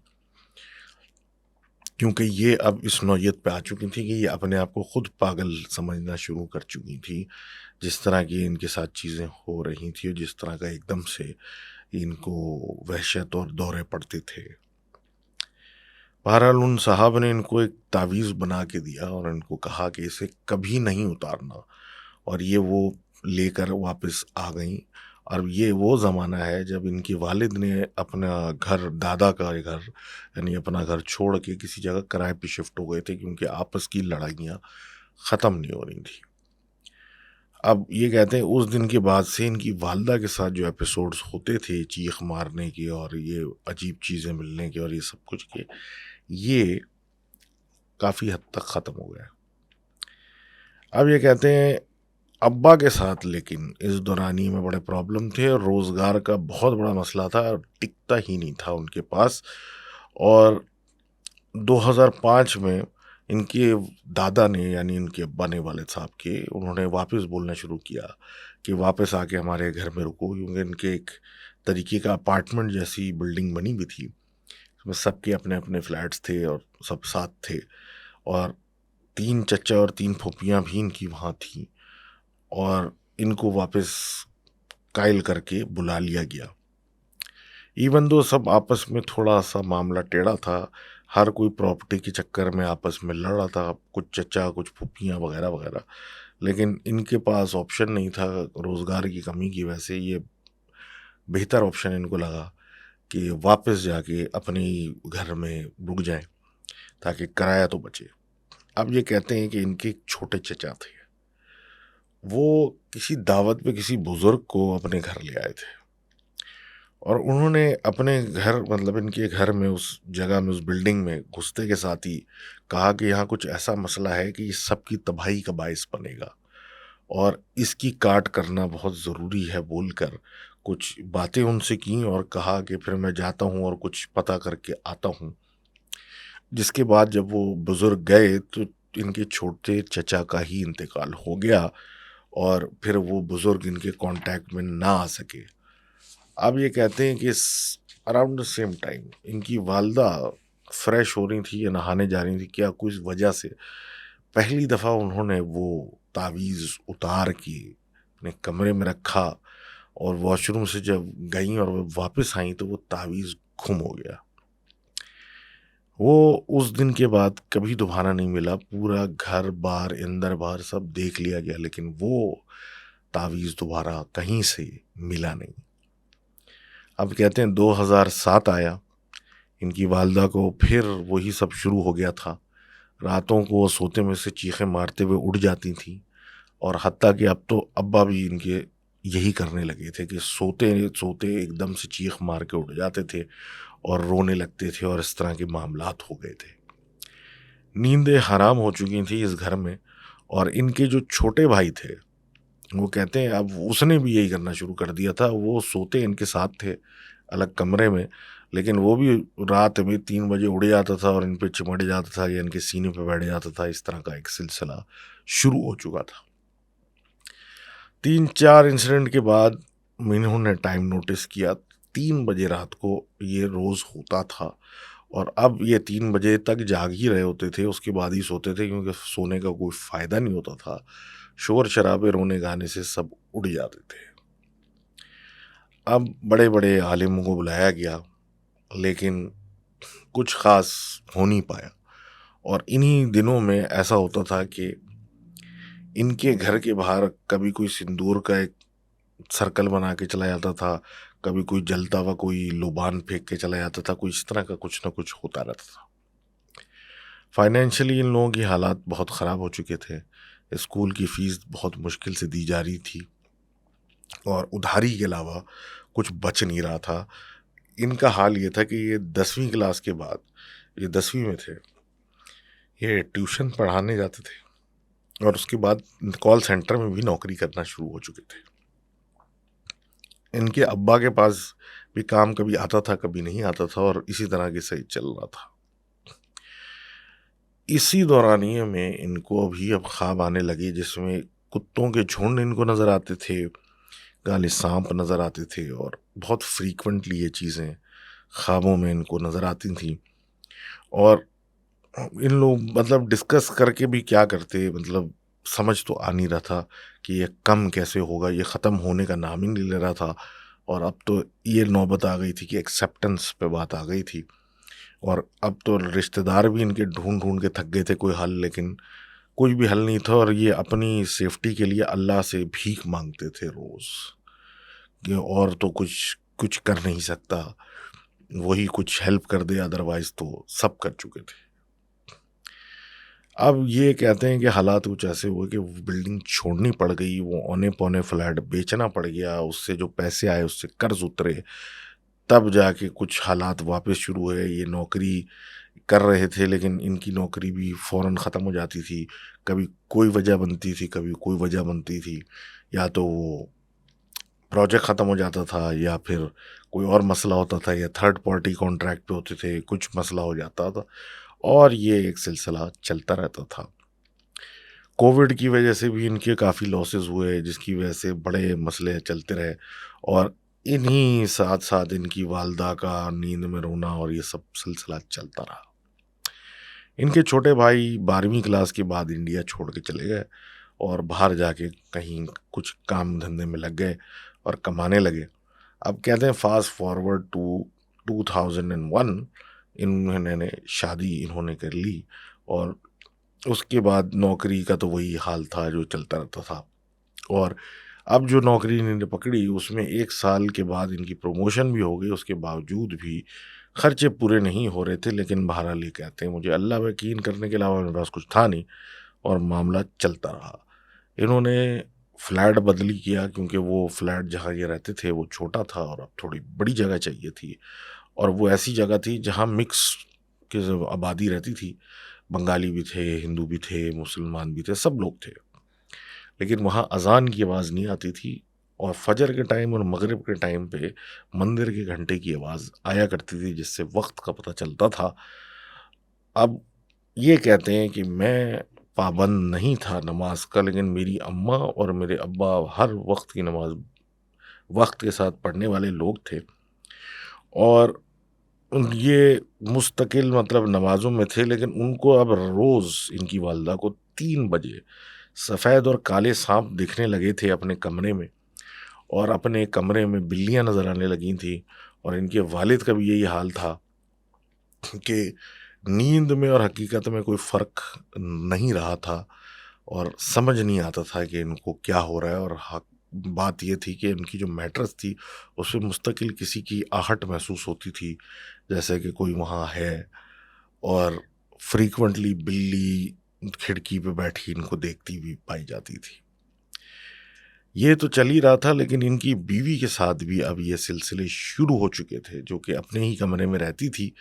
क्योंकि ये अब इस नौयत पे आ चुकी थी कि ये अपने आप को खुद पागल समझना शुरू कर चुकी थी। जिस तरह की इनके साथ चीज़ें हो रही थी और जिस तरह का एकदम से इनको वहशत और दौरे पड़ते थे। बहरहाल उन साहब ने इनको एक तावीज़ बना के दिया और इनको कहा कि इसे कभी नहीं उतारना, और ये वो लेकर वापस आ गईं। और ये वो ज़माना है जब इनके वालिद ने अपना घर, दादा का घर यानी अपना घर छोड़ के किसी जगह किराए पे शिफ्ट हो गए थे, क्योंकि आपस की लड़ाइयाँ ख़त्म नहीं हो रही थी। अब ये कहते हैं उस दिन के बाद से इनकी वालदा के साथ जो एपिसोड्स होते थे चीख मारने के और ये अजीब चीज़ें मिलने के और ये सब कुछ के, ये काफ़ी हद तक ख़त्म हो गया। अब ये कहते हैं अब्बा के साथ लेकिन इस दौरानिए में बड़े प्रॉब्लम थे और रोज़गार का बहुत बड़ा मसला था, टिकता ही नहीं था उनके पास। और 2005 में इनके दादा ने, यानी इनके अब्बा ने, वालिद साहब के, उन्होंने वापस बोलना शुरू किया कि वापस आके हमारे घर में रुको, क्योंकि इनके एक तरीके का अपार्टमेंट जैसी बिल्डिंग बनी हुई थी, उसमें सबके अपने अपने फ्लैट्स थे और सब साथ थे। और 3 चचा और 3 फूफियाँ भी इनकी वहाँ थीं और इनको वापस कायल करके बुला लिया गया। इवन दो सब आपस में थोड़ा-सा मामला टेढ़ा था, हर कोई प्रॉपर्टी के चक्कर में आपस में लड़ रहा था, कुछ चचा, कुछ फूफियाँ वगैरह-वगैरह। लेकिन इनके पास ऑप्शन नहीं था, रोज़गार की कमी की वजह से ये बेहतर ऑप्शन इनको लगा कि वापस जाके अपने ही घर में रुक जाएँ, ताकि किराया तो बचे। अब ये कहते हैं कि इनके एक छोटे चचा थे, वो किसी दावत पे किसी बुज़ुर्ग को अपने घर ले आए थे और उन्होंने अपने घर, मतलब इनके घर में, उस जगह में, उस बिल्डिंग में घुसते के साथ ही कहा कि यहाँ कुछ ऐसा मसला है कि ये सबकी तबाही का बायस बनेगा और इसकी काट करना बहुत ज़रूरी है बोलकर कुछ बातें उनसे की और कहा कि फिर मैं जाता हूँ और कुछ पता करके आता हूँ। जिसके बाद जब वो बुज़ुर्ग गए तो इनके छोटे चचा का ही इंतकाल हो गया और फिर वो बुज़ुर्ग इनके कांटेक्ट में ना आ सके। अब ये कहते हैं कि अराउंड द सेम टाइम इनकी वालदा फ्रेश हो रही थी या नहाने जा रही थी, क्या कुछ वजह से पहली दफ़ा उन्होंने वो तावीज़ उतार के अपने कमरे में रखा और वॉशरूम से जब गईं और वो वापस आईं तो वो तावीज़ गुम हो गया। वो उस दिन के बाद कभी दोबारा नहीं मिला, पूरा घर-बार, अंदर-बाहर सब देख लिया गया, लेकिन वो तावीज़ दोबारा कहीं से मिला नहीं। अब कहते हैं 2007 आया, इनकी वालिदा को फिर वही सब शुरू हो गया था। रातों को वो सोते में से चीखें मारते हुए उठ जाती थीं और हत्ता कि अब तो अब्बा भी इनके यही करने लगे थे कि सोते-सोते एकदम से चीख मार के उठ जाते थे और रोने लगते थे और इस तरह के मामलात हो गए थे। नींदें हराम हो चुकी थी इस घर में और इनके जो छोटे भाई थे, वो कहते हैं अब उसने भी यही करना शुरू कर दिया था। वो सोते इनके साथ थे अलग कमरे में, लेकिन वो भी रात में 3 बजे उड़ जाता था और इन पे चिमट जाता था या इनके सीने पे बैठ जाता था। इस तरह का एक सिलसिला शुरू हो चुका था। 3-4 इंसिडेंट के बाद इन्होंने टाइम नोटिस किया, 3 बजे रात को ये रोज़ होता था और अब ये 3 बजे तक जाग ही रहे होते थे, उसके बाद ही सोते थे, क्योंकि सोने का कोई फ़ायदा नहीं होता था। शोर-शराबे, रोने-गाने से सब उठ जाते थे। अब बड़े-बड़े आलिमों को बुलाया गया, लेकिन कुछ ख़ास हो नहीं पाया और इन्हीं दिनों में ऐसा होता था कि इनके घर के बाहर कभी कोई सिंदूर का एक सर्कल बना के चला जाता था, कभी कोई जलता हुआ कोई लोबान फेंक के चला जाता था, कोई इस तरह का कुछ ना कुछ होता रहता था। फाइनेंशियली इन लोगों की हालात बहुत ख़राब हो चुके थे। स्कूल की फ़ीस बहुत मुश्किल से दी जा रही थी और उधारी के अलावा कुछ बच नहीं रहा था। इनका हाल ये था कि ये 10वीं क्लास के बाद, ये 10वीं में थे, ये ट्यूशन पढ़ाने जाते थे और उसके बाद कॉल सेंटर में भी नौकरी करना शुरू हो चुके थे। इनके अब्बा के पास भी काम कभी आता था, कभी नहीं आता था और इसी तरह के सही चल रहा था। इसी दौरानिए में इनको भी अब ख्वाब आने लगे जिसमें कुत्तों के झुंड इनको नज़र आते थे, काले सांप नज़र आते थे और बहुत फ्रीक्वेंटली ये चीज़ें ख्वाबों में इनको नज़र आती थीं। और इन लोग मतलब डिस्कस करके भी क्या करते, मतलब समझ तो आ नहीं रहा था कि ये कम कैसे होगा, ये ख़त्म होने का नाम ही नहीं ले रहा था। और अब तो ये नौबत आ गई थी कि एक्सेप्टेंस पे बात आ गई थी और अब तो रिश्तेदार भी इनके ढूंढ के थक गए थे कोई हल, लेकिन कोई भी हल नहीं था और ये अपनी सेफ्टी के लिए अल्लाह से भीख मांगते थे रोज़ कि और तो कुछ कुछ कर नहीं सकता, वही कुछ हेल्प कर दे, अदरवाइज़ तो सब कर चुके थे। अब ये कहते हैं कि हालात कुछ ऐसे हुए कि वो बिल्डिंग छोड़नी पड़ गई, वो औने-पौने फ्लैट बेचना पड़ गया, उससे जो पैसे आए उससे कर्ज़ उतरे, तब जाके कुछ हालात वापस शुरू हुए। ये नौकरी कर रहे थे, लेकिन इनकी नौकरी भी फ़ौरन ख़त्म हो जाती थी। कभी कोई वजह बनती थी, कभी कोई वजह बनती थी, या तो वो प्रोजेक्ट ख़त्म हो जाता था, या फिर कोई और मसला होता था, या थर्ड पार्टी कॉन्ट्रैक्ट पे होते थे, कुछ मसला हो जाता था, और ये एक सिलसिला चलता रहता था। कोविड की वजह से भी इनके काफ़ी लॉसेस हुए, जिसकी वजह से बड़े मसले चलते रहे, और इन्हीं साथ-साथ इनकी वालदा का नींद में रोना और ये सब सिलसिला चलता रहा। इनके छोटे भाई 12वीं क्लास के बाद इंडिया छोड़ के चले गए और बाहर जाके कहीं कुछ काम धंधे में लग गए और कमाने लगे। अब कहते हैं फास्ट फॉरवर्ड टू 2001, इन्होंने शादी इन्होंने कर ली, और उसके बाद नौकरी का तो वही हाल था जो चलता रहता था। और अब जो नौकरी इन्होंने पकड़ी उसमें 1 साल के बाद इनकी प्रमोशन भी हो गई, उसके बावजूद भी खर्चे पूरे नहीं हो रहे थे। लेकिन बहरहाल ये कहते हैं मुझे अल्लाह पे यकीन करने के अलावा मेरे पास कुछ था नहीं, और मामला चलता रहा। इन्होंने फ्लैट बदली किया, क्योंकि वो फ्लैट जहाँ ये रहते थे वो छोटा था और अब थोड़ी बड़ी जगह चाहिए थी, और वो ऐसी जगह थी जहाँ मिक्स की जो आबादी रहती थी, बंगाली भी थे, हिंदू भी थे, मुसलमान भी थे, सब लोग थे। लेकिन वहाँ अज़ान की आवाज़ नहीं आती थी, और फजर के टाइम और मगरिब के टाइम पे मंदिर के घंटे की आवाज़ आया करती थी, जिससे वक्त का पता चलता था। अब ये कहते हैं कि मैं पाबंद नहीं था नमाज का, लेकिन मेरी अम्मा और मेरे अब्बा हर वक्त की नमाज वक्त के साथ पढ़ने वाले लोग थे, और ये मुस्तकिल मतलब नमाज़ों में थे। लेकिन उनको अब रोज़ इनकी वालदा को 3 बजे सफ़ेद और काले सांप दिखने लगे थे अपने कमरे में, और अपने कमरे में बिल्लियां नज़र आने लगी थी, और इनके वालिद का भी यही हाल था कि नींद में और हकीकत में कोई फ़र्क नहीं रहा था, और समझ नहीं आता था कि इनको क्या हो रहा है। और बात ये थी कि इनकी जो मैट्रेस थी उसपे मुस्तकिल किसी की आहट महसूस होती थी, जैसे कि कोई वहाँ है, और फ्रीक्वेंटली बिल्ली खिड़की पे बैठी इनको देखती भी पाई जाती थी। ये तो चल ही रहा था, लेकिन इनकी बीवी के साथ भी अब ये सिलसिले शुरू हो चुके थे, जो कि अपने ही कमरे में रहती थी,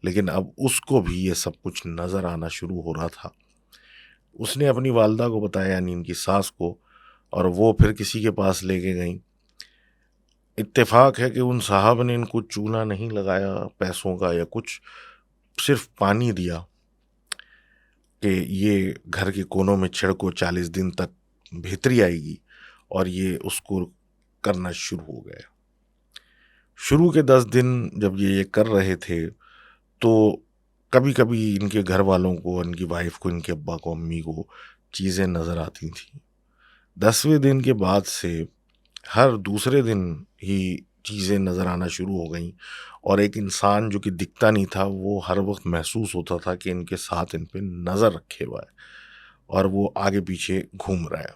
लेकिन अब उसको भी ये सब कुछ नज़र आना शुरू हो रहा था। उसने अपनी वालदा को बताया, यानी इनकी सास को, और वो फिर किसी के पास लेके गईं। इत्तेफ़ाक है कि उन साहब ने इनको चूना नहीं लगाया पैसों का या कुछ, सिर्फ़ पानी दिया कि ये घर के कोनों में छिड़को, 40 दिन तक बेहतरी आएगी, और ये उसको करना शुरू हो गए। शुरू के 10 दिन जब ये कर रहे थे, तो कभी-कभी इनके घर वालों को, इनकी वाइफ़ को, इनके अब्बा को, अम्मी को चीज़ें नज़र आती थीं। 10वें दिन के बाद से हर दूसरे दिन ही चीज़ें नज़र आना शुरू हो गईं, और एक इंसान जो कि दिखता नहीं था, वो हर वक़्त महसूस होता था कि इनके साथ इन पे नज़र रखे हुआ है, और वो आगे-पीछे घूम रहा है।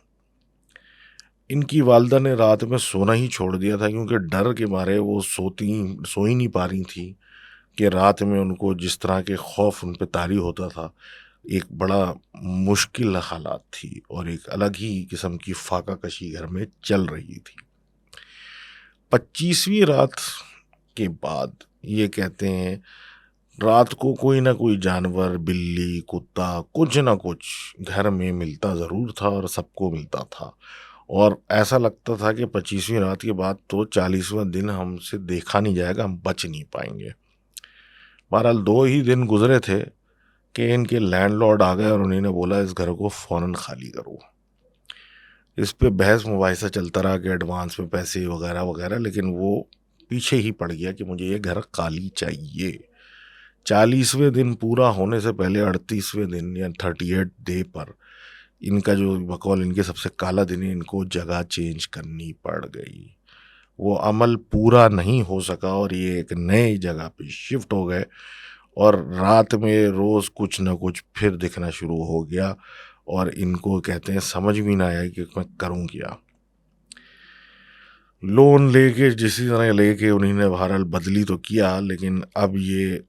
इनकी वालदा ने रात में सोना ही छोड़ दिया था, क्योंकि डर के मारे वो सो ही नहीं पा रही थीं कि रात में उनको जिस तरह के खौफ उन पे तारी होता था, एक बड़ा मुश्किल हालात थी, और एक अलग ही किस्म की फाका कशी घर में चल रही थी। 25वीं रात के बाद ये कहते हैं रात को कोई ना कोई जानवर, बिल्ली, कुत्ता, कुछ ना कुछ घर में मिलता ज़रूर था, और सबको मिलता था, और ऐसा लगता था कि 25वीं रात के बाद तो 40वां दिन हमसे देखा नहीं जाएगा, हम बच नहीं पाएंगे। बहरहाल 2 ही दिन गुजरे थे कि इनके लैंडलॉर्ड आ गए और उन्होंने बोला इस घर को फ़ौरन खाली करो। इस पे बहस मुबाहिसा चलता रहा कि एडवांस में पैसे वगैरह वगैरह, लेकिन वो पीछे ही पड़ गया कि मुझे ये घर खाली चाहिए। 40वें दिन पूरा होने से पहले 38वें दिन या 38 डे पर इनका जो बकौल इनके सबसे काला दिन है, इनको जगह चेंज करनी पड़ गई। वो अमल पूरा नहीं हो सका, और ये एक नई जगह पे शिफ्ट हो गए, और रात में रोज़ कुछ ना कुछ फिर दिखना शुरू हो गया, और इनको कहते हैं समझ भी ना आया कि मैं करूं क्या। लोन लेके जिसी तरह लेके उन्होंने बहरहाल बदली तो किया, लेकिन अब ये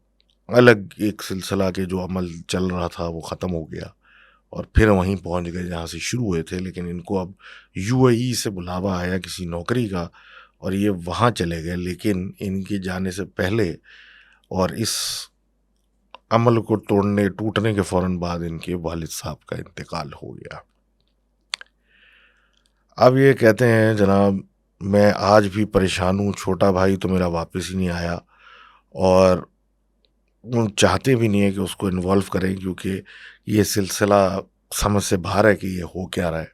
अलग एक सिलसिला के जो अमल चल रहा था वो ख़त्म हो गया, और फिर वहीं पहुंच गए जहाँ से शुरू हुए थे। लेकिन इनको अब यूएई से बुलावा आया किसी नौकरी का, और ये वहाँ चले गए। लेकिन इनके जाने से पहले और इस अमल को टूटने के फ़ौरन बाद इनके वालिद साहब का इंतकाल हो गया। अब ये कहते हैं, जनाब मैं आज भी परेशान हूँ, छोटा भाई तो मेरा वापस ही नहीं आया और वो चाहते भी नहीं है कि उसको इन्वॉल्व करें, क्योंकि ये सिलसिला समझ से बाहर है कि ये हो क्या रहा है।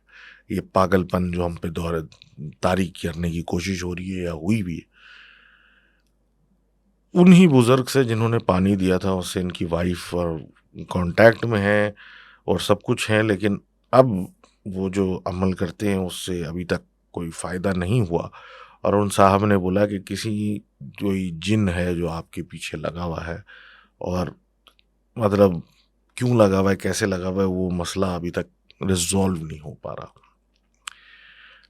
ये पागलपन जो हम पे दौर तारी करने की कोशिश हो रही है या हुई भी है। उन्हीं बुज़ुर्ग से जिन्होंने पानी दिया था, उससे इनकी वाइफ़ और कॉन्टैक्ट में हैं और सब कुछ है, लेकिन अब वो जो अमल करते हैं उससे अभी तक कोई फ़ायदा नहीं हुआ। और उन साहब ने बोला कि किसी कोई जिन है जो आपके पीछे लगा हुआ है, और मतलब क्यों लगा हुआ है, कैसे लगा हुआ है, वो मसला अभी तक रिज़ॉल्व नहीं हो पा रहा।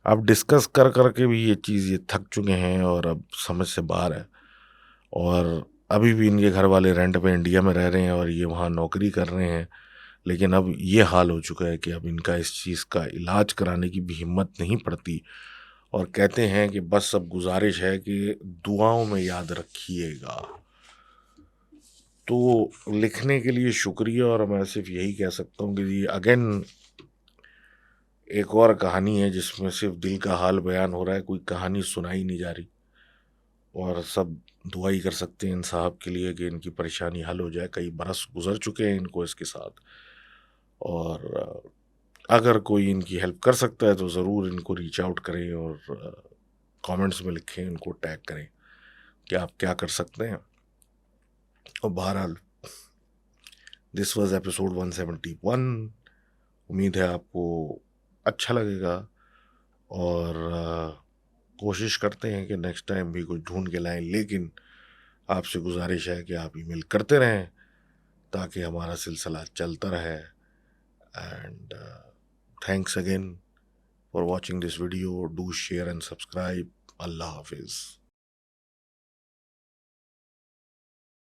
अब डिस्कस कर के भी ये थक चुके हैं और अब समझ से बाहर है। और अभी भी इनके घर वाले रेंट पे इंडिया में रह रहे हैं और ये वहाँ नौकरी कर रहे हैं। लेकिन अब ये हाल हो चुका है कि अब इनका इस चीज़ का इलाज कराने की भी हिम्मत नहीं पड़ती, और कहते हैं कि बस अब गुज़ारिश है कि दुआओं में याद रखिएगा। तो लिखने के लिए शुक्रिया, और मैं सिर्फ़ यही कह सकता हूँ कि जी अगेन एक और कहानी है जिसमें सिर्फ़ दिल का हाल बयान हो रहा है, कोई कहानी सुनाई नहीं जा रही। और सब दुआ ही कर सकते हैं इन साहब के लिए कि इनकी परेशानी हल हो जाए। कई बरस गुज़र चुके हैं इनको इसके साथ, और अगर कोई इनकी हेल्प कर सकता है तो ज़रूर इनको रीच आउट करें और कमेंट्स में लिखें, इनको टैग करें कि आप क्या कर सकते हैं। और बहरहाल दिस वाज़ एपिसोड 171। उम्मीद है आपको अच्छा लगेगा, और कोशिश करते हैं कि नेक्स्ट टाइम भी कुछ ढूँढ के लाएँ, लेकिन आपसे गुज़ारिश है कि आप ईमेल करते रहें ताकि हमारा सिलसिला चलता रहे। And thanks again for watching this video. Do share and subscribe. अल्लाह हाफिज़।